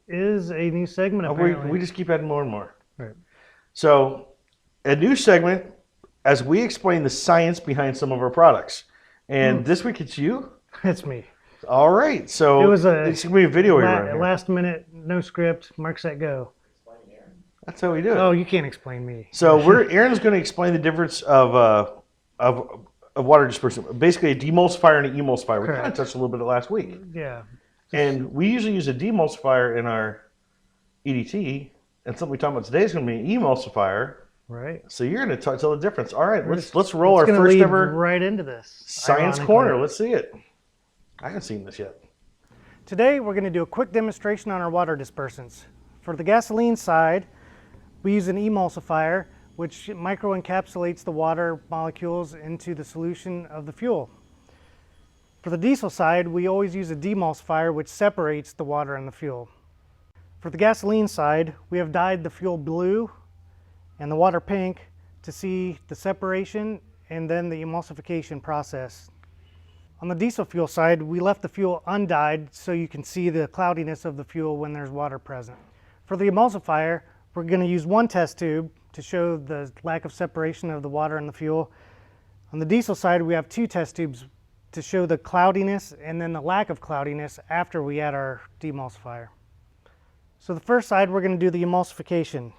[SPEAKER 7] Is a new segment,
[SPEAKER 3] Oh,
[SPEAKER 7] apparently.
[SPEAKER 3] we just keep adding more and more.
[SPEAKER 7] Right.
[SPEAKER 3] So, a new segment as we explain the science behind some of our products. And this week it's you?
[SPEAKER 7] It's me.
[SPEAKER 3] All right. So,
[SPEAKER 7] It was
[SPEAKER 3] it's going to be a video around here.
[SPEAKER 7] last minute, no script, mark, set, go.
[SPEAKER 3] That's how we do it.
[SPEAKER 7] Oh, you can't explain me.
[SPEAKER 3] So, Aaron's going to explain the difference of water dispersion. Basically, a demulsifier and an emulsifier. We kind of touched a little bit of last week.
[SPEAKER 7] Yeah.
[SPEAKER 3] And we usually use a demulsifier in our EDT. And something we talk about today is going to be an emulsifier.
[SPEAKER 7] Right.
[SPEAKER 3] So you're going to tell the difference. All right, let's roll our
[SPEAKER 7] gonna
[SPEAKER 3] first
[SPEAKER 7] lead
[SPEAKER 3] ever
[SPEAKER 7] right into this
[SPEAKER 3] Science
[SPEAKER 7] ironically.
[SPEAKER 3] Corner. Let's see it. I haven't seen this yet.
[SPEAKER 7] Today we're going to do a quick demonstration on our water dispersants. For the gasoline side, we use an emulsifier which microencapsulates the water molecules into the solution of the fuel. For the diesel side, we always use a demulsifier which separates the water and the fuel. For the gasoline side, we have dyed the fuel blue and the water pink to see the separation and then the emulsification process. On the diesel fuel side, we left the fuel undyed so you can see the cloudiness of the fuel when there's water present. For the emulsifier, we're going to use one test tube to show the lack of separation of the water and the fuel. On the diesel side, we have two test tubes to show the cloudiness and then the lack of cloudiness after we add our demulsifier. So the first side, we're going to do the emulsification.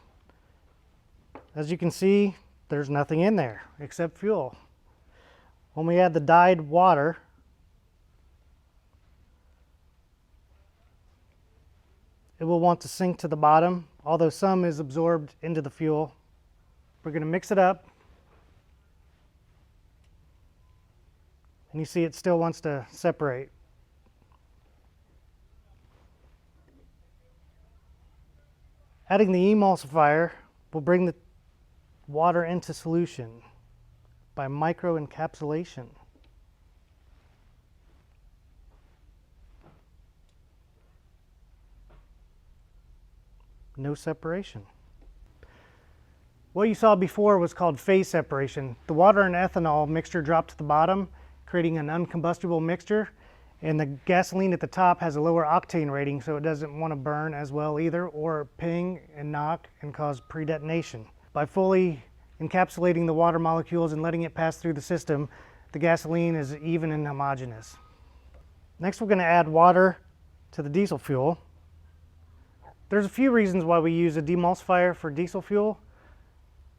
[SPEAKER 7] As you can see, there's nothing in there except fuel. When we add the dyed water, it will want to sink to the bottom, although some is absorbed into the fuel. We're going to mix it up. And you see it still wants to separate. Adding the emulsifier will bring the water into solution by microencapsulation. No separation. What you saw before was called phase separation. The water and ethanol mixture dropped to the bottom, creating an uncombustible mixture, and the gasoline at the top has a lower octane rating, so it doesn't want to burn as well either, or ping and knock and cause pre-detonation. By fully encapsulating the water molecules and letting it pass through the system, the gasoline is even and homogeneous. Next, we're going to add water to the diesel fuel. There's a few reasons why we use a demulsifier for diesel fuel.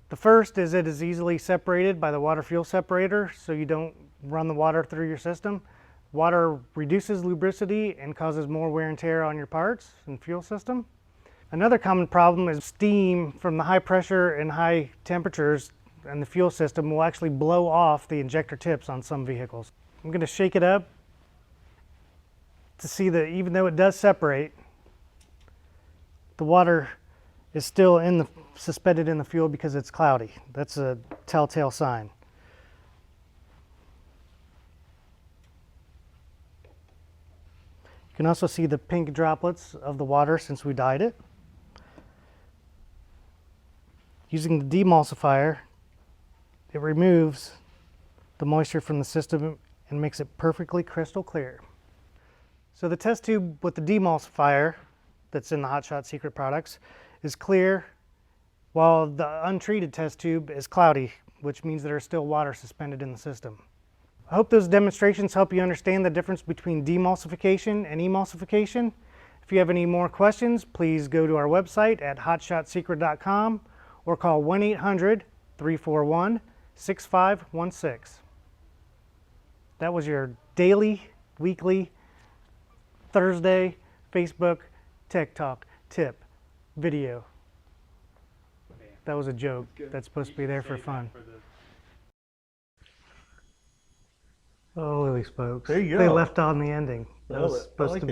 [SPEAKER 7] The first is it is easily separated by the water fuel separator, so you don't run the water through your system. Water reduces lubricity and causes more wear and tear on your parts and fuel system. Another common problem is steam from the high pressure and high temperatures and the fuel system will actually blow off the injector tips on some vehicles. I'm going to shake it up to see that even though it does separate, the water is still suspended in the fuel because it's cloudy. That's a telltale sign. You can also see the pink droplets of the water since we dyed it. Using the demulsifier, it removes the moisture from the system and makes it perfectly crystal clear. So the test tube with the demulsifier that's in the Hot Shot Secret products is clear, while the untreated test tube is cloudy, which means there's still water suspended in the system. I hope those demonstrations help you understand the difference between demulsification and emulsification. If you have any more questions, please go to our website at hotshotsecret.com or call 1-800-341-6516. That was your daily, weekly, Thursday Facebook Tech Talk tip video. That was a joke. That's supposed to be there for fun. Oh, Lily Spokes.
[SPEAKER 3] There you go.
[SPEAKER 7] They left on the ending. That was
[SPEAKER 3] I
[SPEAKER 7] supposed to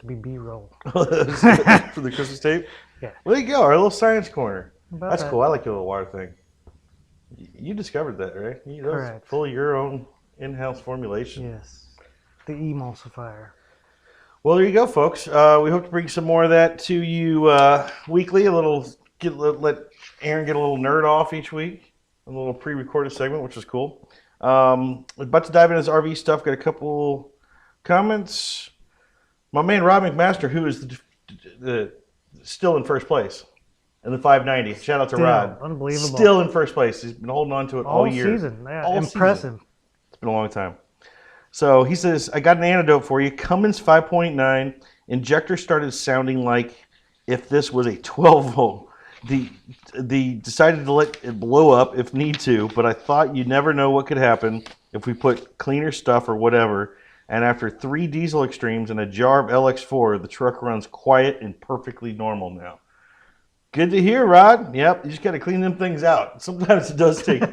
[SPEAKER 7] be B-roll.
[SPEAKER 3] For the Christmas tape?
[SPEAKER 7] Yeah.
[SPEAKER 3] Well, there you go, our little science corner.
[SPEAKER 7] About
[SPEAKER 3] That's
[SPEAKER 7] that.
[SPEAKER 3] cool. I like your little water thing. You discovered that, right? That was
[SPEAKER 7] Correct.
[SPEAKER 3] full of your own in-house formulation.
[SPEAKER 7] Yes. The emulsifier.
[SPEAKER 3] Well, there you go, folks. We hope to bring some more of that to you weekly. Let Aaron get a little nerd off each week. A little pre-recorded segment, which is cool. We're about to dive into this RV stuff. Got a couple comments. My man Rob McMaster, who is the still in first place in the 590. Shout out to Rod.
[SPEAKER 7] Unbelievable.
[SPEAKER 3] Still in first place. He's been holding on to it all year.
[SPEAKER 7] Season. Yeah,
[SPEAKER 3] all
[SPEAKER 7] impressive.
[SPEAKER 3] Season. It's been a long time. So he says, I got an antidote for you. Cummins 5.9. Injector started sounding like if this was a 12 volt. The decided to let it blow up if need to, but I thought you never know what could happen if we put cleaner stuff or whatever. And after 3 diesel extremes and a jar of LX4, the truck runs quiet and perfectly normal now. Good to hear, Rod. Yep, you just got to clean them things out. Sometimes it does take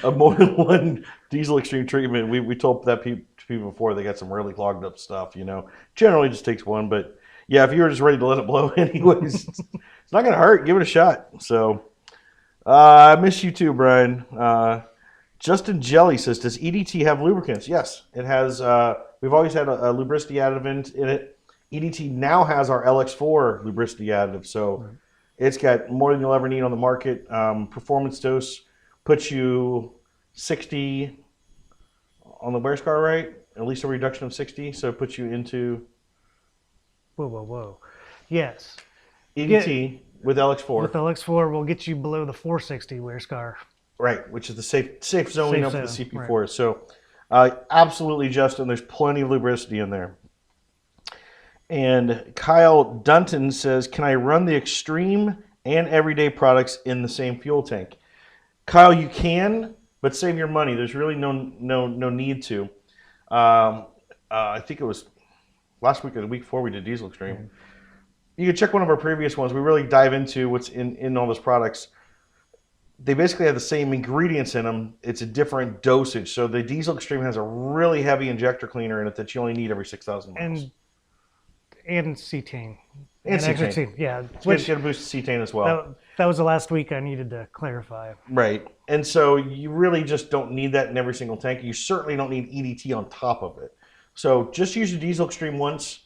[SPEAKER 3] a more than one diesel extreme treatment. We told that to people before, they got some really clogged up stuff, you know. Generally just takes one, but yeah, if you were just ready to let it blow anyways, it's not going to hurt. Give it a shot. So I miss you too, Brian. Justin Jelly says, does EDT have lubricants? Yes, it has. We've always had a lubricity additive in it. EDT now has our LX4 lubricity additive, so it's got more than you'll ever need on the market. Performance dose puts you 60 on the wear scar, right? At least a reduction of 60, so it puts you into...
[SPEAKER 7] Whoa. Yes.
[SPEAKER 3] EDT with LX4.
[SPEAKER 7] With LX4 will get you below the 460 wear scar.
[SPEAKER 3] Right, which is the safe zone we know for the CP4.
[SPEAKER 7] Right.
[SPEAKER 3] So absolutely, Justin, there's plenty of lubricity in there. And Kyle Dunton says, can I run the extreme and everyday products in the same fuel tank? Kyle, you can, but save your money. There's really no need to. I think it was last week or the week before we did Diesel Extreme. You can check one of our previous ones. We really dive into what's in all those products. They basically have the same ingredients in them. It's a different dosage. So the Diesel Extreme has a really heavy injector cleaner in it that you only need every 6,000 miles.
[SPEAKER 7] And cetane.
[SPEAKER 3] And cetane.
[SPEAKER 7] Yeah.
[SPEAKER 3] Which can boost cetane as well.
[SPEAKER 7] That was the last week I needed to clarify.
[SPEAKER 3] Right. And so you really just don't need that in every single tank. You certainly don't need EDT on top of it. So just use your Diesel Extreme once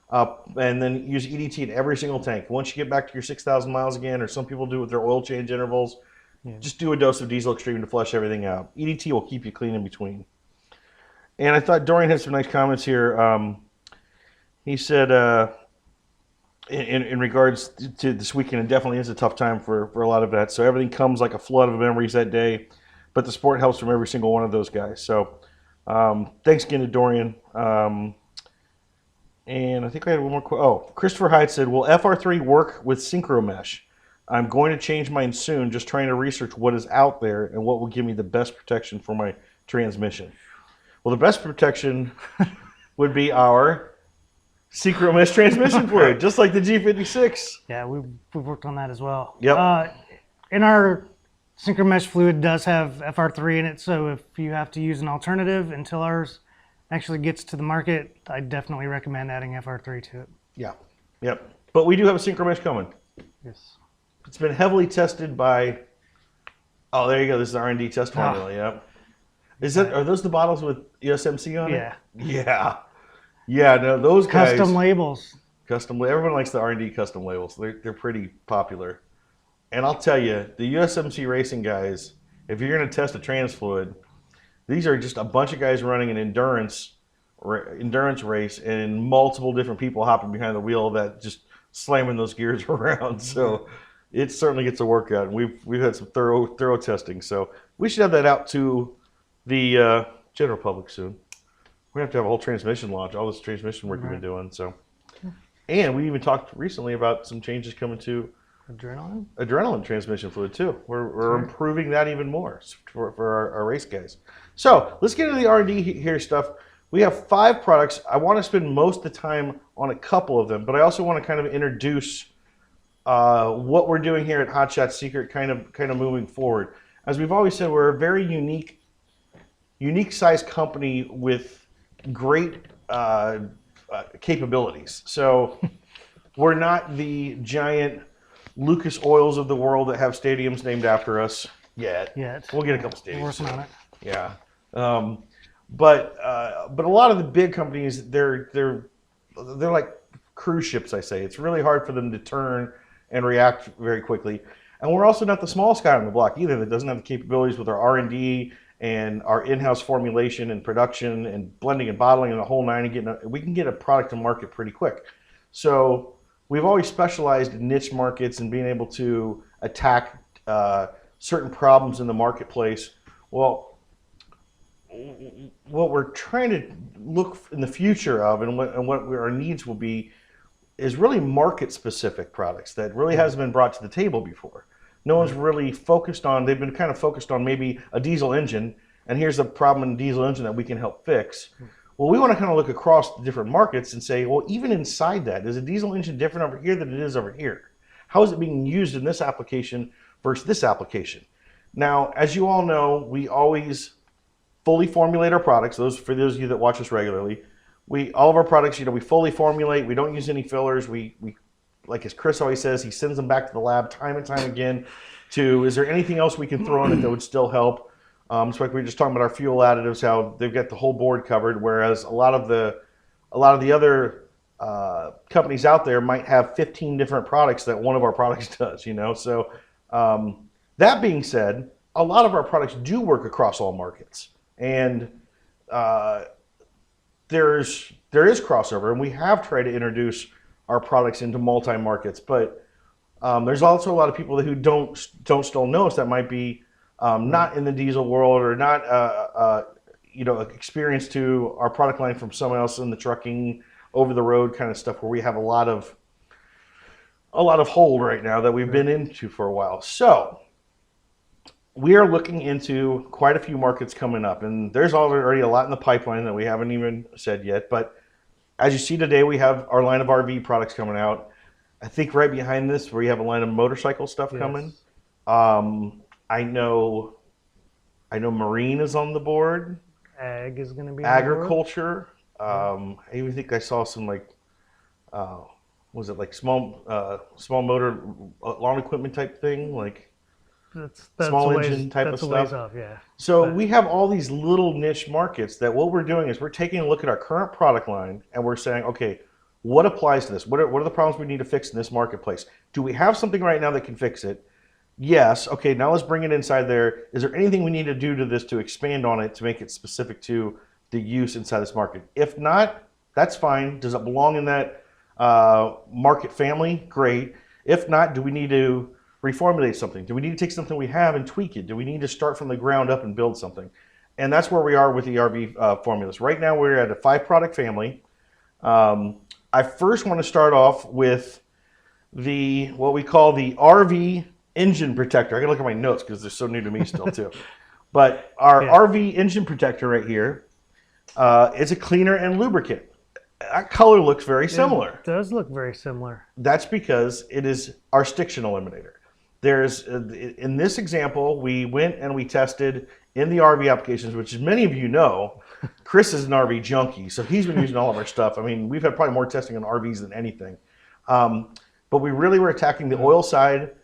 [SPEAKER 3] and then use EDT in every single tank. Once you get back to your 6,000 miles again, or some people do with their oil change intervals, just do a dose of Diesel Extreme to flush everything out. EDT will keep you clean in between. And I thought Dorian had some nice comments here. He said, in regards to this weekend, it definitely is a tough time for a lot of vets. So everything comes like a flood of memories that day, but the sport helps from every single one of those guys. So thanks again to Dorian. And I think I had one more. Christopher Hyde said, will FR3 work with synchro mesh? I'm going to change mine soon, just trying to research what is out there and what will give me the best protection for my transmission. Well, the best protection would be our synchro mesh transmission fluid, just like the G56.
[SPEAKER 7] Yeah, we've worked on that as well.
[SPEAKER 3] Yep.
[SPEAKER 7] In our synchro mesh fluid does have FR3 in it, so if you have to use an alternative until ours actually gets to the market, I definitely recommend adding FR3 to it.
[SPEAKER 3] Yeah. Yep. But we do have a synchro mesh coming.
[SPEAKER 7] Yes.
[SPEAKER 3] It's been heavily tested by. Oh, there you go. This is R&D test formula. Yep. Are those the bottles with USMC on it? Yeah. Yeah. No, those guys.
[SPEAKER 7] Custom labels.
[SPEAKER 3] Everyone likes the R&D custom labels. They're pretty popular. And I'll tell you, the USMC racing guys, if you're going to test a trans fluid, these are just a bunch of guys running an endurance race and multiple different people hopping behind the wheel that just slamming those gears around. So it certainly gets a workout. And we've had some thorough testing. So we should have that out to the general public soon. We have to have a whole transmission launch, all this transmission work we've been doing. So, and we even talked recently about some changes coming to adrenaline transmission fluid too. We're improving that even more for our race guys. So let's get into the R&D here stuff. We have 5 products. I want to spend most of the time on a couple of them, but I also want to kind of introduce what we're doing here at Hot Shot Secret, kind of moving forward. As we've always said, we're a very unique size company with great capabilities. So we're not the giant Lucas Oils of the world that have stadiums named after us yet. We'll get a couple stadiums.
[SPEAKER 7] We're working on it.
[SPEAKER 3] Yeah. But a lot of the big companies, they're like cruise ships, I say. It's really hard for them to turn and react very quickly. And we're also not the smallest guy on the block either that doesn't have the capabilities with our R&D and our in-house formulation and production and blending and bottling and the whole nine, and we can get a product to market pretty quick. So we've always specialized in niche markets and being able to attack certain problems in the marketplace. Well, what we're trying to look in the future of and what our needs will be is really market-specific products that really hasn't been brought to the table before. No one's really focused on, they've been kind of focused on maybe a diesel engine, and here's a problem in a diesel engine that we can help fix. Well, we want to kind of look across the different markets and say, well, even inside that, is a diesel engine different over here than it is over here? How is it being used in this application versus this application? Now, as you all know, we always fully formulate our products. For those of you that watch us regularly, all of our products, we fully formulate. We don't use any fillers. We like as Chris always says, he sends them back to the lab time and time again is there anything else we can throw in it that would still help? It's like we were just talking about our fuel additives, how they've got the whole board covered, whereas a lot of the other companies out there might have 15 different products that one of our products does, So that being said, a lot of our products do work across all markets, and there is crossover, and we have tried to introduce our products into multi-markets, but there's also a lot of people who don't still know us that might be not in the diesel world or not experienced to our product line from someone else in the trucking, over the road kind of stuff, where we have a lot of hold right now that we've been into for a while. So we are looking into quite a few markets coming up, and there's already a lot in the pipeline that we haven't even said yet, but as you see today, we have our line of RV products coming out. I think right behind this, we have a line of motorcycle stuff coming. I know marine is on the board.
[SPEAKER 7] Ag is going to be
[SPEAKER 3] agriculture. I even think I saw some was it like small motor lawn equipment type thing, like
[SPEAKER 7] that's
[SPEAKER 3] small engine type of stuff.
[SPEAKER 7] Off, yeah.
[SPEAKER 3] So we have all these little niche markets that what we're doing is we're taking a look at our current product line and we're saying, okay, what applies to this? What are the problems we need to fix in this marketplace? Do we have something right now that can fix it? Yes. Okay, now let's bring it inside there. Is there anything we need to do to this to expand on it to make it specific to the use inside this market? If not, that's fine. Does it belong in that market family? Great. If not, do we need to reformulate something? Do we need to take something we have and tweak it? Do we need to start from the ground up and build something? And that's where we are with the RV formulas. Right now we're at a 5-product family. I first want to start off with what we call the RV engine protector. I gotta look at my notes because they're so new to me still too. But our RV engine protector right here is a cleaner and lubricant. That color looks very similar.
[SPEAKER 7] It does look very similar.
[SPEAKER 3] That's because it is our stiction eliminator. In this example, we went and we tested in the RV applications, which as many of you know, Chris is an RV junkie, so he's been using all of our stuff. I mean, we've had probably more testing on RVs than anything. But we really were attacking the oil side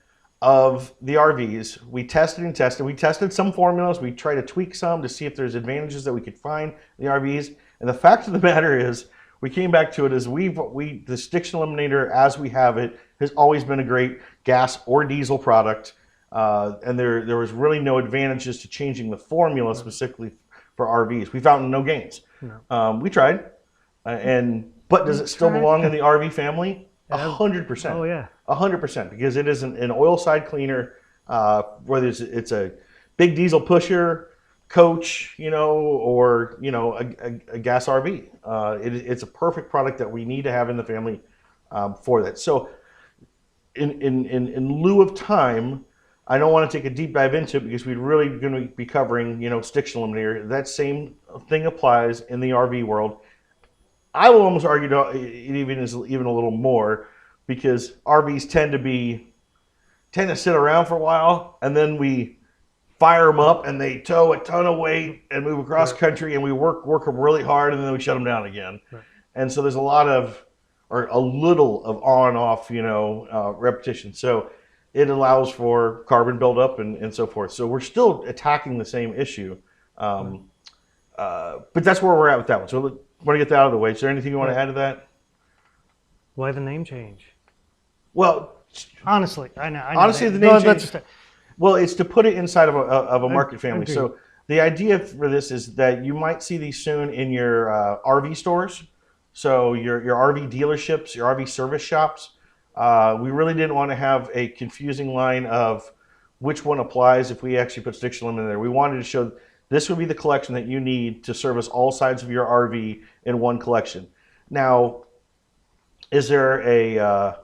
[SPEAKER 3] of the RVs. We tested and tested. We tested some formulas. We tried to tweak some to see if there's advantages that we could find in the RVs. And the fact of the matter is, we came back to it as the stiction eliminator as we have it has always been a great gas or diesel product. And there was really no advantages to changing the formula specifically for RVs. We found no gains. No. We tried. But does it still belong in the RV family? 100%.
[SPEAKER 7] Oh, yeah.
[SPEAKER 3] 100%, because it is an oil side cleaner, whether it's a big diesel pusher, coach, or a gas RV. It's a perfect product that we need to have in the family for that. So in lieu of time, I don't want to take a deep dive into it because we're really going to be covering, stiction eliminator. That same thing applies in the RV world. I will almost argue it even a little more, because RVs tend to sit around for a while, and then we fire them up and they tow a ton of weight and move across country, and we work them really hard, and then we shut them down again. Right. And so there's a little of on off repetition. So it allows for carbon buildup and so forth. So we're still attacking the same issue, but that's where we're at with that one. So I want to get that out of the way. Is there anything you want to add to that?
[SPEAKER 7] Why the name change?
[SPEAKER 3] Well,
[SPEAKER 7] honestly, I know.
[SPEAKER 3] Honestly, the name change. Well, it's to put it inside of a market family. So The idea for this is that you might see these soon in your RV stores. So your RV dealerships, your RV service shops. We really didn't want to have a confusing line of which one applies if we actually put stiction limit in there. We wanted to show this would be the collection that you need to service all sides of your RV in one collection. Now, is there a,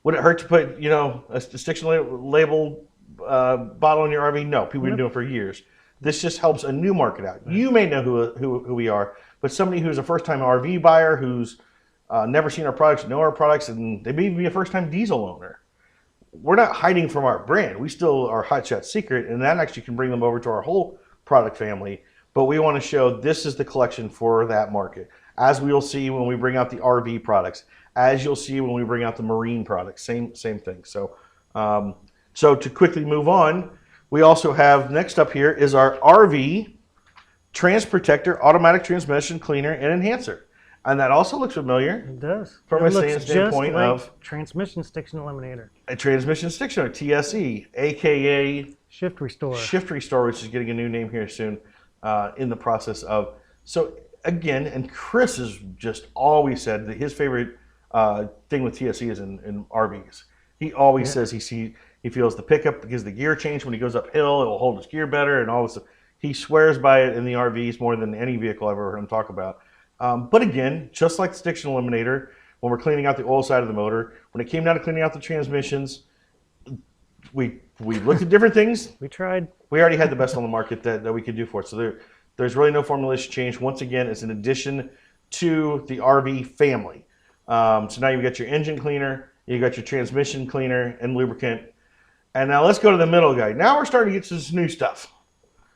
[SPEAKER 3] would it hurt to put, you know, a stiction label bottle in your RV? No, people have been doing it for years. This just helps a new market out. You may know who we are, but somebody who's a first-time RV buyer who's never seen our products, know our products, and they may even be a first-time diesel owner. We're not hiding from our brand. We still are Hotshot Secret, and that actually can bring them over to our whole product family. But we want to show this is the collection for that market. As we'll see when we bring out the RV products, as you'll see when we bring out the marine products, same thing. So, so to quickly move on, we also have next up here is our RV Trance Protector Automatic Transmission Cleaner and Enhancer. And that also looks familiar.
[SPEAKER 7] It does.
[SPEAKER 3] From
[SPEAKER 7] it
[SPEAKER 3] a
[SPEAKER 7] looks
[SPEAKER 3] standpoint
[SPEAKER 7] just like
[SPEAKER 3] of
[SPEAKER 7] transmission stiction eliminator.
[SPEAKER 3] A transmission stiction, or TSE, aka
[SPEAKER 7] Shift Restore.
[SPEAKER 3] Shift Restore, which is getting a new name here soon, in the process of. So again, and Chris has just always said that his favorite thing with TSE is in RVs. He always says he feels the pickup because the gear change when he goes uphill, it will hold his gear better and all this. He swears by it in the RVs more than any vehicle I've ever heard him talk about. But again, just like the stiction eliminator, when we're cleaning out the oil side of the motor, when it came down to cleaning out the transmissions, we looked at different things.
[SPEAKER 7] We tried.
[SPEAKER 3] We already had the best on the market that we could do for it. So there's really no formulation change. Once again, it's an addition to the RV family. So now you've got your engine cleaner, you got your transmission cleaner and lubricant. And now let's go to the middle guy. Now we're starting to get to this new stuff.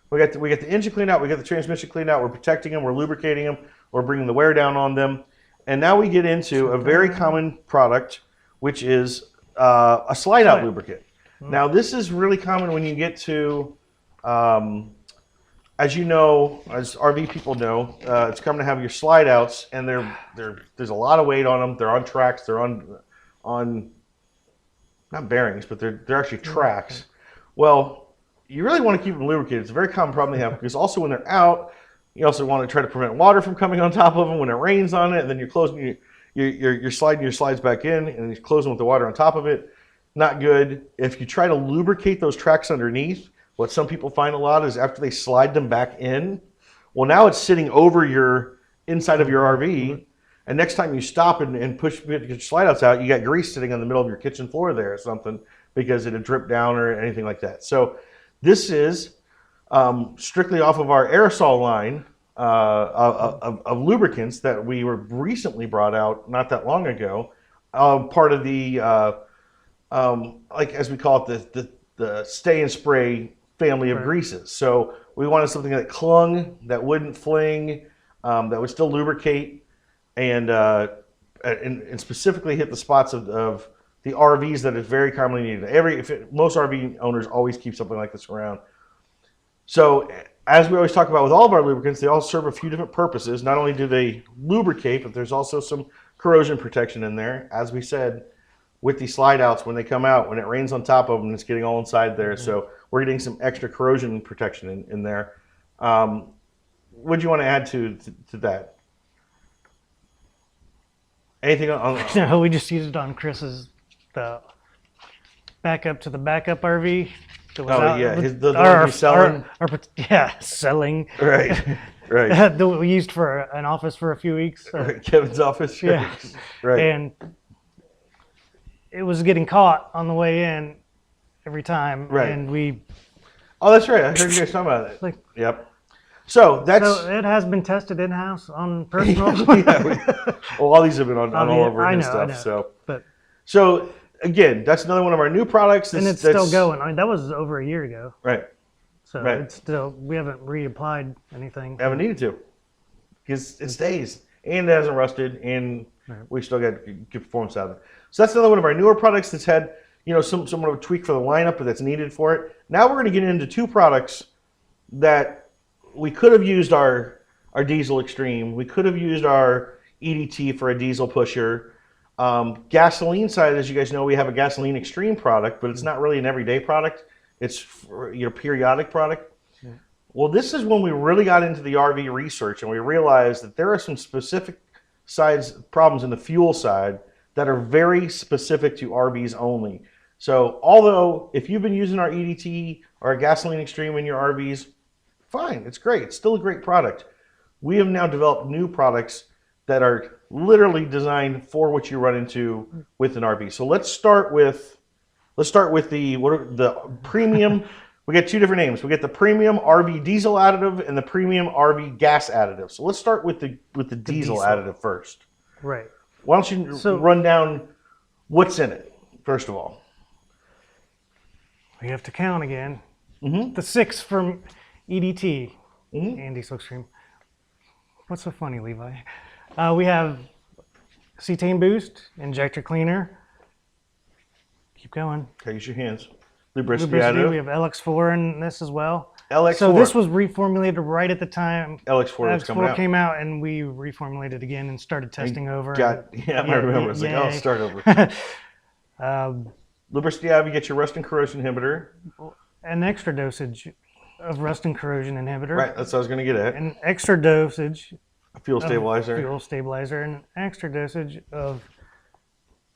[SPEAKER 3] We got the engine cleaned out, we got the transmission cleaned out, we're protecting them, we're lubricating them, we're bringing the wear down on them. And now we get into a very common product, which is a slide out lubricant. Now this is really common when you get to, as you know, as RV people know, it's common to have your slide outs, and there's a lot of weight on them. They're on tracks, they're on not bearings, but they're actually tracks. Well, you really want to keep them lubricated. It's a very common problem they have, because also when they're out, you also want to try to prevent water from coming on top of them when it rains on it, and then you're closing, you're sliding your slides back in, and you're closing with the water on top of it. Not good. If you try to lubricate those tracks underneath, what some people find a lot is after they slide them back in, well, now it's sitting over your inside of your RV, and next time you stop and push get your slide outs out, you got grease sitting on the middle of your kitchen floor there or something because it had dripped down or anything like that. So this is strictly off of our aerosol line of lubricants that we were recently brought out not that long ago, part of the like as we call it, the stay and spray family of greases. So we wanted something that clung, that wouldn't fling, that would still lubricate, and specifically hit the spots of the RVs that is very commonly needed. Most RV owners always keep something like this around. So as we always talk about with all of our lubricants, they all serve a few different purposes. Not only do they lubricate, but there's also some corrosion protection in there. As we said, with these slide outs, when they come out, when it rains on top of them, it's getting all inside there. So we're getting some extra corrosion protection in there. What do you want to add to that? Anything on?
[SPEAKER 7] No, we just used it on Chris's the backup to the backup RV. That was
[SPEAKER 3] out, yeah, the one he's selling.
[SPEAKER 7] Selling.
[SPEAKER 3] Right, right.
[SPEAKER 7] That we used for an office for a few weeks.
[SPEAKER 3] Kevin's office.
[SPEAKER 7] Yeah,
[SPEAKER 3] right.
[SPEAKER 7] And it was getting caught on the way in every time.
[SPEAKER 3] Right.
[SPEAKER 7] And we.
[SPEAKER 3] Oh, that's right. I heard you guys talking about it.
[SPEAKER 7] Like,
[SPEAKER 3] yep. So
[SPEAKER 7] it has been tested in house on personal.
[SPEAKER 3] Well, all these have been on all over and stuff. So again, that's another one of our new products.
[SPEAKER 7] And it's still going. I mean, that was over a year ago.
[SPEAKER 3] Right.
[SPEAKER 7] So it's still, we haven't reapplied anything.
[SPEAKER 3] Haven't needed to, because it stays and it hasn't rusted, and we still got good performance out of it. So that's another one of our newer products that's had, you know, somewhat of a tweak for the lineup, but that's needed for it. Now we're going to get into two products that we could have used our diesel extreme. We could have used our EDT for a diesel pusher. Gasoline side, as you guys know, we have a gasoline extreme product, but it's not really an everyday product. It's, you know, periodic product. Well, this is when we really got into the RV research and we realized that there are some specific problems in the fuel side that are very specific to RVs only. So although if you've been using our EDT or a gasoline extreme in your RVs, fine, it's great. It's still a great product. We have now developed new products that are literally designed for what you run into with an RV. So let's start with the premium. We got two different names. We get the premium RV diesel additive and the premium RV gas additive. So let's start with the diesel additive first.
[SPEAKER 7] Right.
[SPEAKER 3] Why don't you run down what's in it, first of all?
[SPEAKER 7] We have to count again.
[SPEAKER 3] Mm-hmm.
[SPEAKER 7] The 6 from EDT and Diesel Extreme. What's so funny, Levi? We have Cetane Boost, Injector Cleaner. Keep going.
[SPEAKER 3] Okay, use your hands. Lubricant
[SPEAKER 7] We
[SPEAKER 3] additive.
[SPEAKER 7] have LX4 in this as well.
[SPEAKER 3] LX4.
[SPEAKER 7] So this was reformulated right at the time
[SPEAKER 3] LX4
[SPEAKER 7] came out, and we reformulated again and started testing over.
[SPEAKER 3] I remember. It's like, oh, start over. Lubricant additive, you get your rust and corrosion inhibitor.
[SPEAKER 7] An extra dosage of rust and corrosion inhibitor.
[SPEAKER 3] Right, that's what I was going to get at.
[SPEAKER 7] An extra dosage
[SPEAKER 3] a fuel stabilizer.
[SPEAKER 7] Fuel stabilizer, and an extra dosage of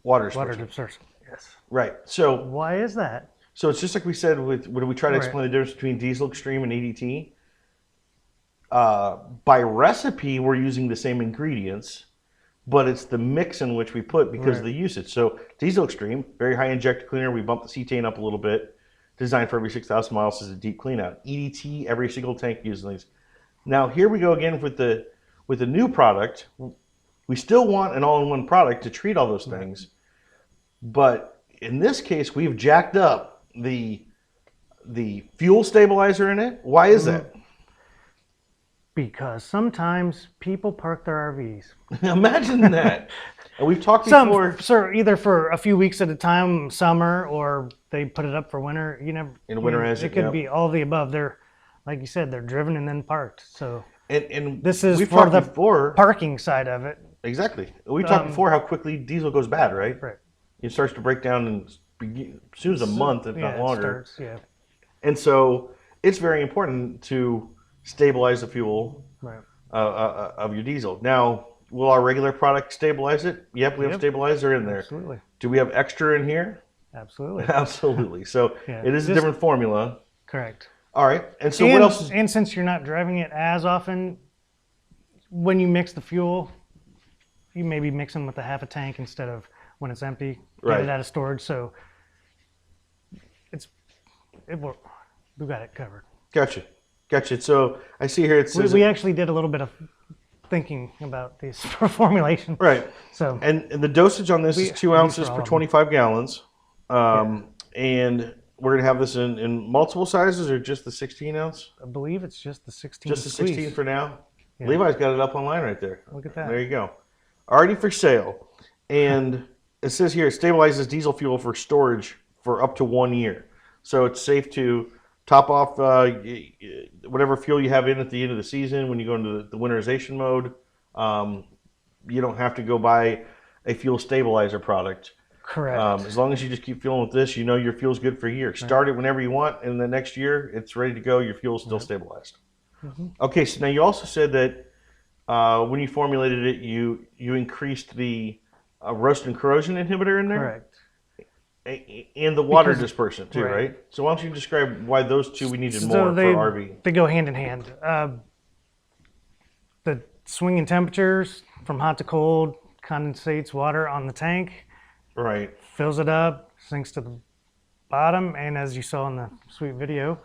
[SPEAKER 3] water
[SPEAKER 7] dispersion. Yes.
[SPEAKER 3] Right. So
[SPEAKER 7] why is that?
[SPEAKER 3] So it's just like we said when we try to explain the difference between diesel extreme and EDT. By recipe, we're using the same ingredients, but it's the mix in which we put because of the usage. So diesel extreme, very high injector cleaner. We bumped the cetane up a little bit. Designed for every 6,000 miles as a deep clean out. EDT, every single tank using these. Now here we go again with the new product. We still want an all-in-one product to treat all those things, but in this case, we've jacked up the fuel stabilizer in it. Why is that?
[SPEAKER 7] Because sometimes people park their RVs.
[SPEAKER 3] Imagine that. And we've talked before.
[SPEAKER 7] Either for a few weeks at a time, summer, or they put it up for winter. You never. It could be all the above. They're, like you said, they're driven and then parked. So. And this is for the parking side of it.
[SPEAKER 3] Exactly. We talked before how quickly diesel goes bad, right?
[SPEAKER 7] Right.
[SPEAKER 3] It starts to break down in as soon as a month, if not longer.
[SPEAKER 7] Starts,
[SPEAKER 3] And so it's very important to stabilize the fuel of your diesel. Now, will our regular product stabilize it? Yep, we have stabilizer in there.
[SPEAKER 7] Absolutely.
[SPEAKER 3] Do we have extra in here?
[SPEAKER 7] Absolutely.
[SPEAKER 3] Absolutely. So it is a different formula.
[SPEAKER 7] Correct.
[SPEAKER 3] All right. And so what else?
[SPEAKER 7] And since you're not driving it as often, when you mix the fuel, you may be mixing with a half a tank instead of when it's empty. Get it out of storage. So we got it covered.
[SPEAKER 3] Gotcha. So I see here it says
[SPEAKER 7] we actually did a little bit of thinking about these for formulation.
[SPEAKER 3] Right.
[SPEAKER 7] So
[SPEAKER 3] and the dosage on this is 2 ounces per 25 gallons. And we're gonna have this in multiple sizes or just the 16 ounce?
[SPEAKER 7] I believe it's just the 16.
[SPEAKER 3] Just the 16 for now. Yeah. Levi's got it up online right there.
[SPEAKER 7] Look at that.
[SPEAKER 3] There you go. Already for sale. And it says here it stabilizes diesel fuel for storage for up to 1 year. So it's safe to top off whatever fuel you have in at the end of the season when you go into the winterization mode. You don't have to go buy a fuel stabilizer product.
[SPEAKER 7] Correct.
[SPEAKER 3] As long as you just keep fueling with this, you know your fuel's good for a year. Start it whenever you want, and the next year it's ready to go. Your fuel's still stabilized. Okay, so now you also said that when you formulated it, you increased the rust and corrosion inhibitor in there?
[SPEAKER 7] Correct.
[SPEAKER 3] And the water dispersant too, right? So why don't you describe why those two we needed more for RV?
[SPEAKER 7] They go hand in hand. The swinging temperatures from hot to cold condensates water on the tank.
[SPEAKER 3] Right.
[SPEAKER 7] Fills it up, sinks to the bottom, and as you saw in the sweet video,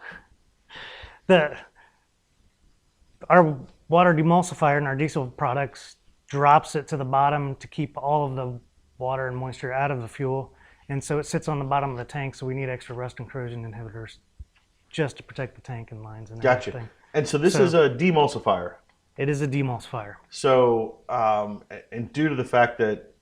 [SPEAKER 7] our water demulsifier in our diesel products drops it to the bottom to keep all of the water and moisture out of the fuel. And so it sits on the bottom of the tank, so we need extra rust and corrosion inhibitors just to protect the tank and lines and everything.
[SPEAKER 3] And so this is a demulsifier.
[SPEAKER 7] It is a demulsifier.
[SPEAKER 3] So, and due to the fact that,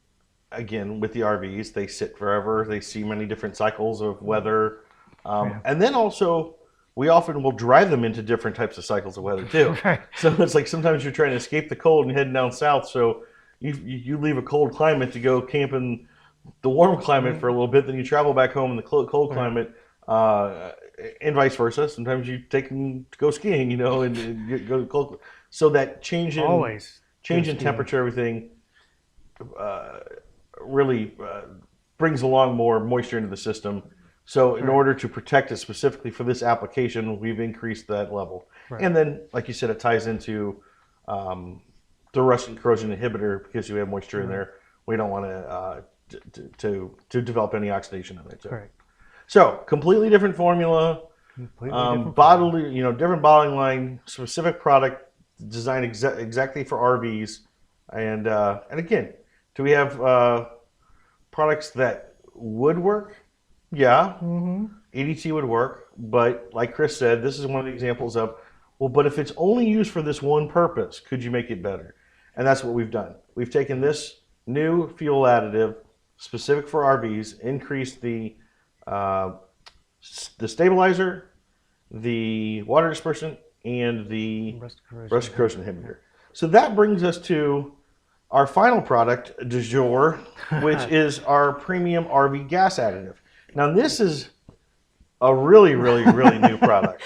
[SPEAKER 3] again, with the RVs, they sit forever, they see many different cycles of weather. And then also, we often will drive them into different types of cycles of weather too.
[SPEAKER 7] Right.
[SPEAKER 3] So it's like sometimes you're trying to escape the cold and heading down south, so you leave a cold climate to go camp in the warm climate for a little bit, then you travel back home in the cold climate. and vice versa. Sometimes you take them to go skiing, you know, and you go to cold. So that change in temperature, everything really brings along more moisture into the system. So in order to protect it specifically for this application, we've increased that level. Right. And then, like you said, it ties into the rust and corrosion inhibitor because you have moisture in there. We don't want to develop any oxidation in it too. Correct. So completely different formula, different bottling line, specific product designed exactly for RVs. And again, do we have products that would work? Yeah, EDT would work, but like Chris said, this is one of the examples of, well, but if it's only used for this one purpose, could you make it better? And that's what we've done. We've taken this new fuel additive specific for RVs, increased the stabilizer, the water dispersant, and the rust corrosion inhibitor. So that brings us to our final product du jour, which is our premium RV gas additive. Now this is a really, really, really new product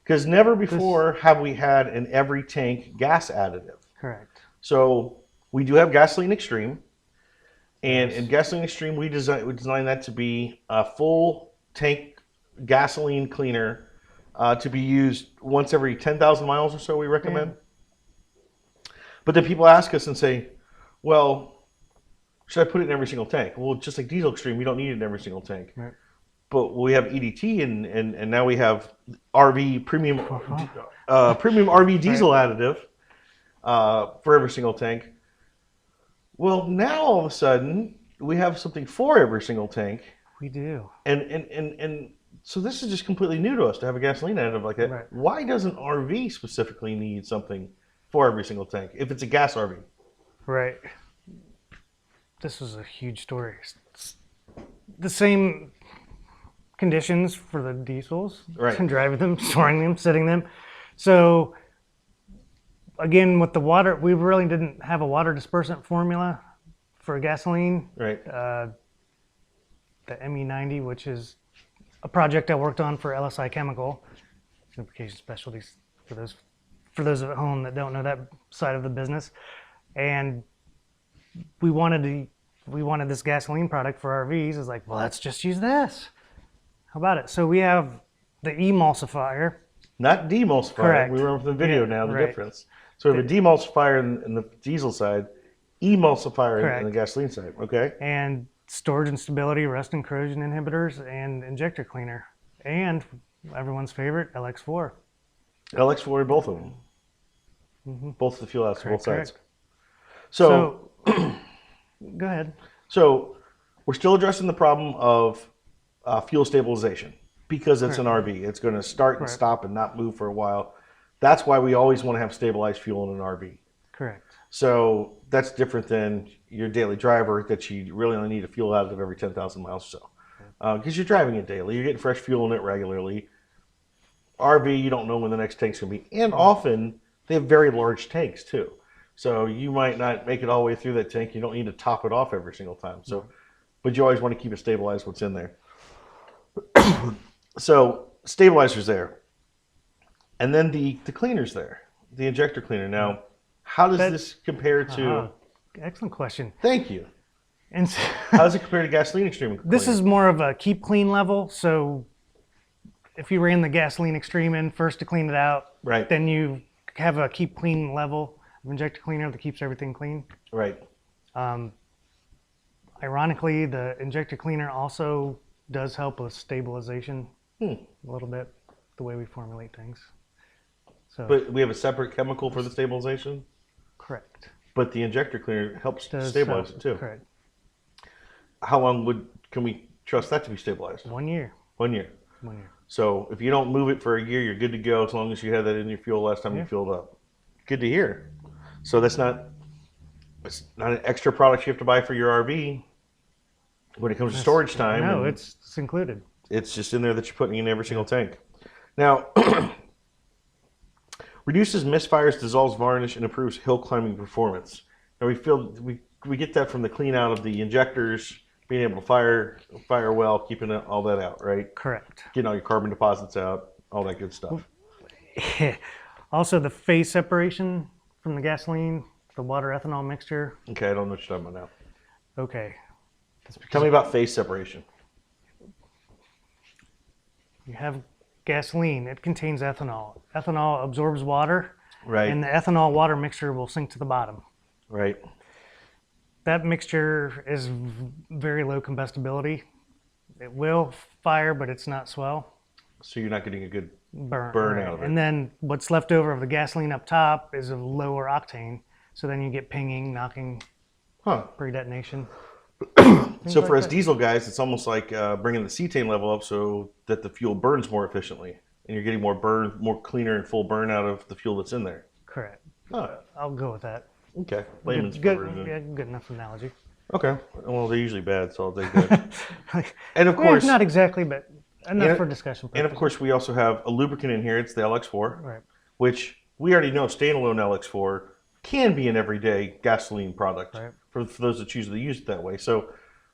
[SPEAKER 3] because never before have we had an every tank gas additive. Correct. So we do have Gasoline Extreme, and in Gasoline Extreme we designed that to be a full tank gasoline cleaner to be used once every 10,000 miles or so. We recommend. But then people ask us and say, well, should I put it in every single tank? Well, just like Diesel Extreme, we don't need it in every single tank. Right. But we have EDT and now we have RV premium RV diesel additive for every single tank. Well, now all of a sudden we have something for every single tank.
[SPEAKER 7] We do.
[SPEAKER 3] And so this is just completely new to us to have a gasoline additive like that. Right. Why doesn't RV specifically need something for every single tank if it's a gas RV?
[SPEAKER 7] Right. This is a huge story. It's the same conditions for the diesels, right? And driving them, storing them, sitting them. So again, with the water, we really didn't have a water dispersant formula for gasoline. Right. The ME90, which is a project I worked on for LSI Chemical, Lubrication Specialties, for those at home that don't know that side of the business. And we wanted this gasoline product for RVs. It's like, well, let's just use this. How about it? So we have the emulsifier.
[SPEAKER 3] Not demulsifier. Correct. We remember from the video now the difference. So we have a demulsifier in the diesel side, emulsifier in the gasoline side. Okay.
[SPEAKER 7] And storage and stability, rust and corrosion inhibitors, and injector cleaner. And everyone's favorite, LX4.
[SPEAKER 3] LX4, both of them. Both the fuel outlets, both sides. So
[SPEAKER 7] go ahead.
[SPEAKER 3] So we're still addressing the problem of fuel stabilization because it's an RV. It's going to start and stop and not move for a while. That's why we always want to have stabilized fuel in an RV. Correct. So that's different than your daily driver that you really only need a fuel additive every 10,000 miles or so. Because you're driving it daily. You're getting fresh fuel in it regularly. RV, you don't know when the next tank's going to be. And often they have very large tanks too. So you might not make it all the way through that tank. You don't need to top it off every single time. So, but you always want to keep it stabilized what's in there. So stabilizer's there. And then the cleaner's there, the injector cleaner. Now, how does this compare to...
[SPEAKER 7] Excellent question.
[SPEAKER 3] Thank you.
[SPEAKER 7] And
[SPEAKER 3] how does it compare to Gasoline Extreme cleaner?
[SPEAKER 7] This is more of a keep clean level. So if you ran the Gasoline Extreme in first to clean it out, then you have a keep clean level of injector cleaner that keeps everything clean. Right. Ironically, the injector cleaner also does help with stabilization a little bit, the way we formulate things. So,
[SPEAKER 3] but we have a separate chemical for the stabilization?
[SPEAKER 7] Correct.
[SPEAKER 3] But the injector cleaner helps stabilize it too.
[SPEAKER 7] Correct.
[SPEAKER 3] How long can we trust that to be stabilized?
[SPEAKER 7] 1 year.
[SPEAKER 3] 1 year.
[SPEAKER 7] 1 year.
[SPEAKER 3] So if you don't move it for a year, you're good to go as long as you had that in your fuel last time you filled up. Good to hear. So it's not an extra product you have to buy for your RV when it comes to storage time.
[SPEAKER 7] No, it's included.
[SPEAKER 3] It's just in there that you're putting in every single tank. Now, reduces misfires, dissolves varnish, and improves hill climbing performance. Now we get that from the clean out of the injectors being able to fire well, keeping all that out, right?
[SPEAKER 7] Correct.
[SPEAKER 3] Getting all your carbon deposits out, all that good stuff.
[SPEAKER 7] Also, the phase separation from the gasoline, the water ethanol mixture.
[SPEAKER 3] Okay, I don't know what you're talking about now.
[SPEAKER 7] Okay.
[SPEAKER 3] Tell me about phase separation.
[SPEAKER 7] You have gasoline, it contains ethanol. Ethanol absorbs water,
[SPEAKER 3] Right.
[SPEAKER 7] and the ethanol water mixture will sink to the bottom.
[SPEAKER 3] Right.
[SPEAKER 7] That mixture is very low combustibility. It will fire, but it's not swell.
[SPEAKER 3] So you're not getting a good
[SPEAKER 7] Burn
[SPEAKER 3] burn
[SPEAKER 7] right.
[SPEAKER 3] out of it.
[SPEAKER 7] And then what's left over of the gasoline up top is a lower octane. So then you get pinging, knocking, pre-detonation.
[SPEAKER 3] So for us diesel guys, it's almost like bringing the cetane level up so that the fuel burns more efficiently, and you're getting more cleaner and full burn out of the fuel that's in there.
[SPEAKER 7] Correct.
[SPEAKER 3] Oh,
[SPEAKER 7] I'll go with that.
[SPEAKER 3] okay. Layman's
[SPEAKER 7] Good,
[SPEAKER 3] version.
[SPEAKER 7] yeah, good enough analogy.
[SPEAKER 3] Okay. Well, they're usually bad, so I'll take that. And of
[SPEAKER 7] Yeah,
[SPEAKER 3] course,
[SPEAKER 7] not exactly, but enough
[SPEAKER 3] and-
[SPEAKER 7] for discussion
[SPEAKER 3] and of
[SPEAKER 7] purposes.
[SPEAKER 3] course, we also have a lubricant in here. It's the LX4,
[SPEAKER 7] Right.
[SPEAKER 3] which we already know standalone LX4 can be an everyday gasoline product
[SPEAKER 7] Right.
[SPEAKER 3] for those that choose to use it that way. So,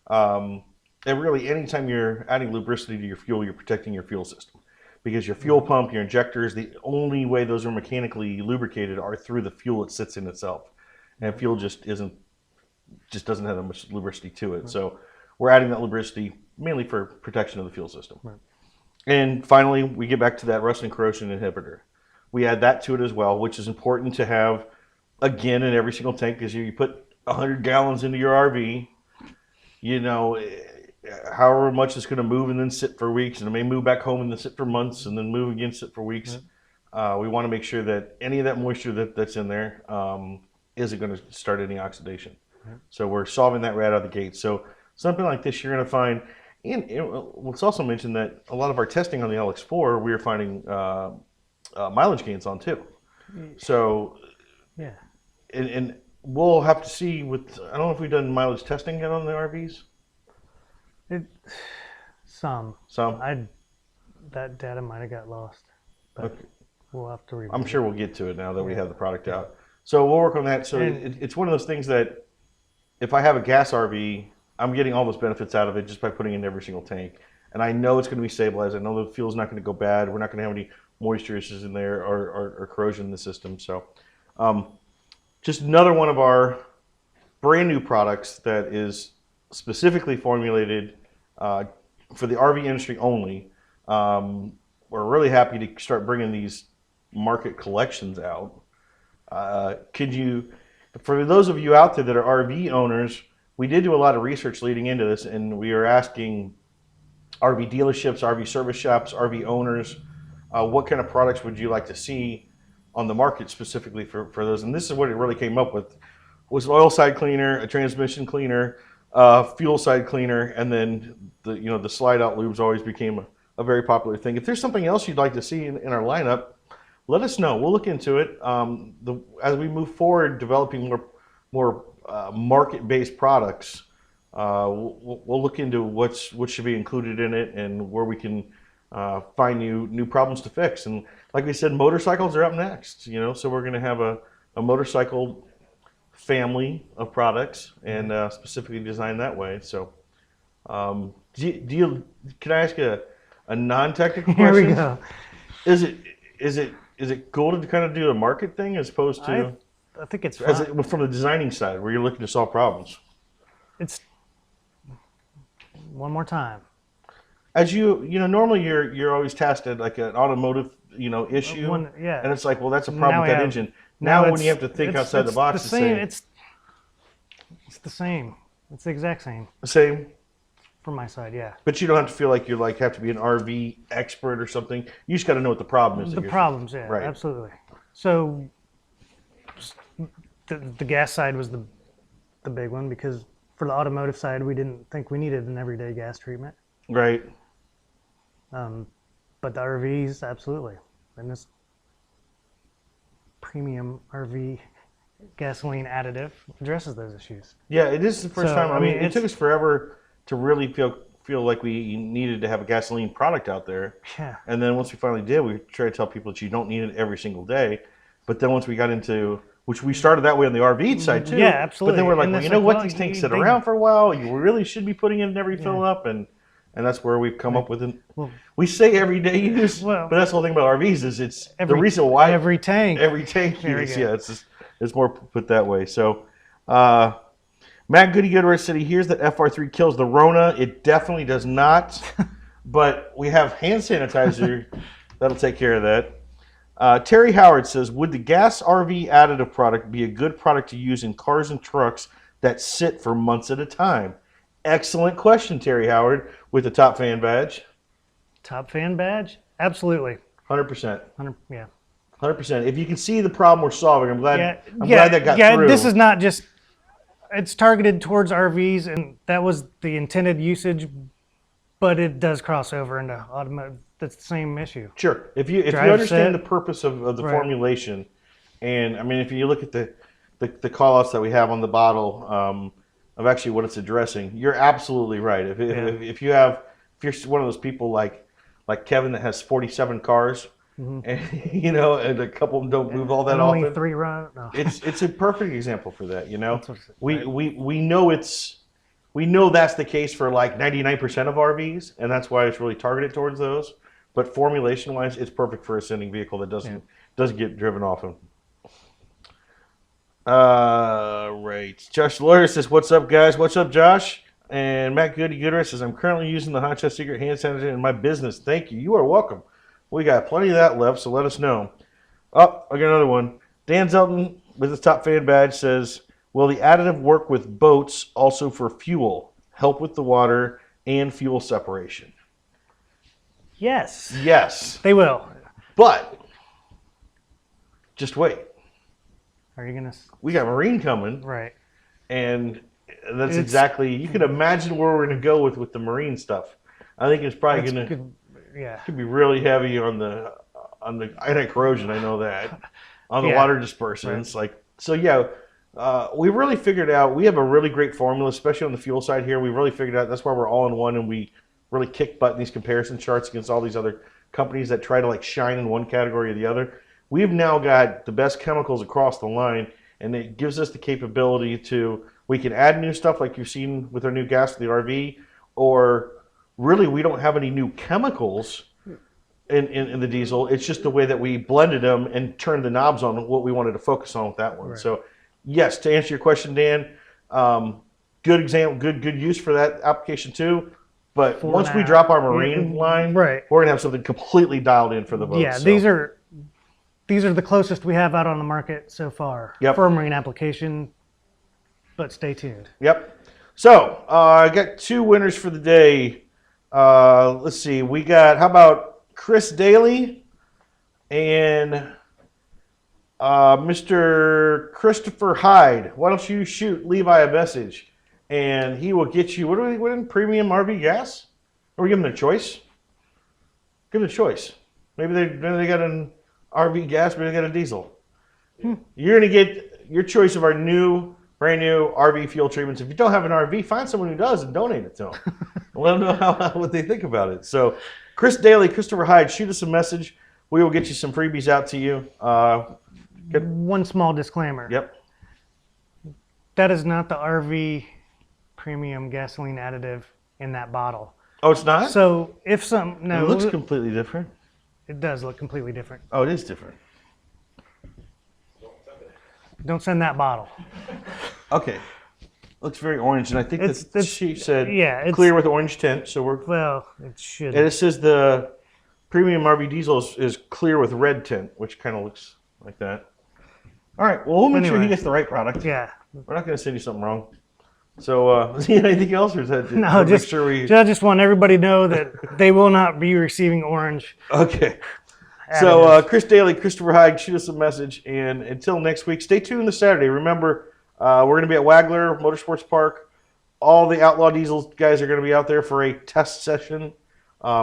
[SPEAKER 3] and really, anytime you're adding lubricity to your fuel, you're protecting your fuel system, because your fuel pump, your injectors, the only way those are mechanically lubricated are through the fuel it sits in itself, and fuel just doesn't have that much lubricity to it. So, we're adding that lubricity mainly for protection of the fuel system.
[SPEAKER 7] Right.
[SPEAKER 3] And finally, we get back to that rust and corrosion inhibitor. We add that to it as well, which is important to have, again, in every single tank, because you put 100 gallons into your RV, you know, however much it's going to move and then sit for weeks, and it may move back home and then sit for months, and then move again, sit for weeks. We want to make sure that any of that moisture that's in there isn't going to start any oxidation. So we're solving that right out of the gate. So something like this, you're going to find, and let's also mention that a lot of our testing on the LX4, we are finding mileage gains on too. So,
[SPEAKER 7] Yeah.
[SPEAKER 3] and we'll have to see with, I don't know if we've done mileage testing yet on the RVs.
[SPEAKER 7] Some.
[SPEAKER 3] Some?
[SPEAKER 7] That data might have got lost, but
[SPEAKER 3] Okay.
[SPEAKER 7] we'll have to review.
[SPEAKER 3] I'm sure we'll get to it now that we have the product out. So we'll work on that. So
[SPEAKER 7] And-
[SPEAKER 3] it's one of those things that if I have a gas RV, I'm getting all those benefits out of it just by putting it in every single tank. And I know it's going to be stabilized. I know the fuel's not going to go bad. We're not going to have any moisture issues in there or corrosion in the system. So just another one of our brand new products that is specifically formulated for the RV industry only. We're really happy to start bringing these market collections out. Could you, for those of you out there that are RV owners, we did do a lot of research leading into this, and we are asking RV dealerships, RV service shops, RV owners, what kind of products would you like to see on the market specifically for those? And this is what it really came up with, was an oil side cleaner, a transmission cleaner, fuel side cleaner, and then the slide out lubes always became a very popular thing. If there's something else you'd like to see in our lineup, let us know. We'll look into it. As we move forward, developing more market-based products, we'll look into what should be included in it and where we can find new problems to fix. And like we said, motorcycles are up next. So we're going to have a motorcycle family of products and specifically designed that way. So, can I ask you a non-technical question?
[SPEAKER 7] Here we go.
[SPEAKER 3] Is it cool to kind of do a market thing as opposed to?
[SPEAKER 7] I think it's fun.
[SPEAKER 3] From the designing side, where you're looking to solve problems.
[SPEAKER 7] It's one more time.
[SPEAKER 3] As normally you're always tasked at like an automotive issue,
[SPEAKER 7] Yeah.
[SPEAKER 3] and it's like, well, that's a problem
[SPEAKER 7] Now
[SPEAKER 3] with
[SPEAKER 7] we
[SPEAKER 3] that
[SPEAKER 7] have-
[SPEAKER 3] engine.
[SPEAKER 7] now
[SPEAKER 3] Now when
[SPEAKER 7] it's-
[SPEAKER 3] you have to think
[SPEAKER 7] it's-
[SPEAKER 3] outside the
[SPEAKER 7] it's
[SPEAKER 3] box,
[SPEAKER 7] the same. It's the same. It's the exact same
[SPEAKER 3] same.
[SPEAKER 7] from my side. Yeah.
[SPEAKER 3] But you don't have to feel like you have to be an RV expert or something. You just got to know what the problem is.
[SPEAKER 7] The problems, yeah,
[SPEAKER 3] Right.
[SPEAKER 7] absolutely. So the gas side was the big one, because for the automotive side, we didn't think we needed an everyday gas treatment.
[SPEAKER 3] Right.
[SPEAKER 7] But the RVs, absolutely. And this premium RV gasoline additive addresses those issues.
[SPEAKER 3] Yeah, it is the first
[SPEAKER 7] So,
[SPEAKER 3] time. I mean, it
[SPEAKER 7] it's-
[SPEAKER 3] took us forever to really feel like we needed to have a gasoline product out there.
[SPEAKER 7] Yeah.
[SPEAKER 3] And then once we finally did, we try to tell people that you don't need it every single day. But then once we got into which we started that way on the RV side too.
[SPEAKER 7] Yeah, absolutely.
[SPEAKER 3] But then we're like,
[SPEAKER 7] And
[SPEAKER 3] well,
[SPEAKER 7] it's
[SPEAKER 3] you know
[SPEAKER 7] like,
[SPEAKER 3] what?
[SPEAKER 7] well,
[SPEAKER 3] These tanks
[SPEAKER 7] you-
[SPEAKER 3] sit
[SPEAKER 7] they-
[SPEAKER 3] around for a while. You really should be putting in every fill up, and that's where we've come up with it.
[SPEAKER 7] Well,
[SPEAKER 3] We say everyday use,
[SPEAKER 7] Well,
[SPEAKER 3] but that's the whole thing about RVs is it's the
[SPEAKER 7] every-
[SPEAKER 3] reason why
[SPEAKER 7] every tank. There
[SPEAKER 3] use.
[SPEAKER 7] you go.
[SPEAKER 3] Yeah, it's more put that way. So, Matt Goody Goodrich said he hears that FR3 kills the Rona. It definitely does not, but we have hand sanitizer that'll take care of that. Terry Howard says, would the gas RV additive product be a good product to use in cars and trucks that sit for months at a time? Excellent question, Terry Howard, with the top fan badge.
[SPEAKER 7] Top fan badge? Absolutely.
[SPEAKER 3] 100%.
[SPEAKER 7] 100%.
[SPEAKER 3] If you can see the problem we're solving, I'm glad that got
[SPEAKER 7] yeah,
[SPEAKER 3] through.
[SPEAKER 7] this is not just, it's targeted towards RVs, and that was the intended usage, but it does cross over into automotive. That's the same issue.
[SPEAKER 3] Sure. If you
[SPEAKER 7] Drive
[SPEAKER 3] understand
[SPEAKER 7] set.
[SPEAKER 3] the purpose of the
[SPEAKER 7] Right.
[SPEAKER 3] formulation, and I mean, if you look at the call-outs that we have on the bottle of actually what it's addressing, you're absolutely right. If you're one of those people like Kevin that has 47 cars, and and a couple of them don't move all that
[SPEAKER 7] And
[SPEAKER 3] often.
[SPEAKER 7] only 3 run. No.
[SPEAKER 3] It's a perfect example for that.
[SPEAKER 7] That's what
[SPEAKER 3] We know that's the case for like 99% of RVs, and that's why it's really targeted towards those. But formulation wise, it's perfect for a sending vehicle that doesn't get driven often. Right. Josh Lawyer says, "What's up, guys? What's up, Josh?" And Matt Goody Goodrich says, "I'm currently using the Hot Shot Secret hand sanitizer in my business. Thank you. You are welcome. We got plenty of that left, so let us know." Oh, I got another one. Dan Zelton with his top fan badge says, "Will the additive work with boats also for fuel? Help with the water and fuel separation?"
[SPEAKER 7] Yes.
[SPEAKER 3] Yes.
[SPEAKER 7] They will.
[SPEAKER 3] But just wait.
[SPEAKER 7] Are you going to?
[SPEAKER 3] We got Marine coming.
[SPEAKER 7] Right.
[SPEAKER 3] And that's exactly, you can imagine where we're going to go with the Marine stuff. I think it's probably going to could be really heavy on the anti-corrosion, I know that. On the water dispersants. We really figured out, we have a really great formula, especially on the fuel side here. We really figured out, that's why we're all in one, and we really kick butt in these comparison charts against all these other companies that try to like shine in one category or the other. We've now got the best chemicals across the line, and it gives us the capability to, we can add new stuff like you've seen with our new gas for the RV, or really we don't have any new chemicals in the diesel. It's just the way that we blended them and turned the knobs on what we wanted to focus on with that one.
[SPEAKER 7] Right.
[SPEAKER 3] So yes, to answer your question, Dan, good example, good use for that application too. But once we drop our Marine line, we're gonna have something completely dialed in for the boats.
[SPEAKER 7] Yeah,
[SPEAKER 3] so.
[SPEAKER 7] these are the closest we have out on the market so far for a marine application. But stay tuned.
[SPEAKER 3] Yep. So I got 2 winners for the day. Let's see. We got, how about Chris Daly and Mr. Christopher Hyde. Why don't you shoot Levi a message, and he will get you, what are we winning? Premium RV gas? Or we give them a choice? Give them a choice. Maybe they got an RV gas, maybe they got a diesel. You're going to get your choice of our brand new RV fuel treatments. If you don't have an RV, find someone who does and donate it to them. Let them know what they think about it. So, Chris Daly, Christopher Hyde, shoot us a message. We will get you some freebies out to you.
[SPEAKER 7] One small disclaimer.
[SPEAKER 3] Yep.
[SPEAKER 7] That is not the RV premium gasoline additive in that bottle.
[SPEAKER 3] Oh, it's not?
[SPEAKER 7] So if it
[SPEAKER 3] looks completely different.
[SPEAKER 7] It does look completely different.
[SPEAKER 3] Oh, it is different.
[SPEAKER 7] Don't send that bottle.
[SPEAKER 3] Okay. Looks very orange, and I think she said
[SPEAKER 7] it's
[SPEAKER 3] clear with orange tint. So
[SPEAKER 7] it should.
[SPEAKER 3] And it says the premium RV diesel is clear with red tint, which kind of looks like that. All right. Well, we'll make sure he gets the right product.
[SPEAKER 7] Yeah.
[SPEAKER 3] We're not going to send you something wrong. So, anything else, or is that
[SPEAKER 7] no? Just
[SPEAKER 3] sure I
[SPEAKER 7] just want everybody to know that they will not be receiving orange.
[SPEAKER 3] Okay. So, Chris Daly, Christopher Hyde, shoot us a message, and until next week, stay tuned this Saturday. Remember, we're going to be at Wagler Motorsports Park. All the Outlaw Diesel guys are going to be out there for a test session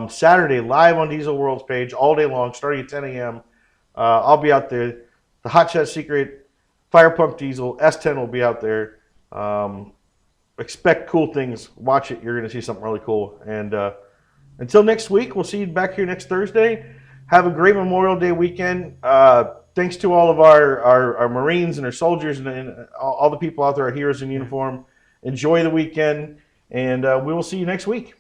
[SPEAKER 3] Saturday, live on Diesel World's page, all day long, starting at 10 a.m. I'll be out there. The Hot Shot Secret Fire Pump Diesel S10 will be out there. Expect cool things. Watch it. You're going to see something really cool. And until next week, we'll see you back here next Thursday. Have a great Memorial Day weekend. thanks to all of our Marines and our soldiers and all the people out there, our heroes in uniform. Enjoy the weekend, and we will see you next week.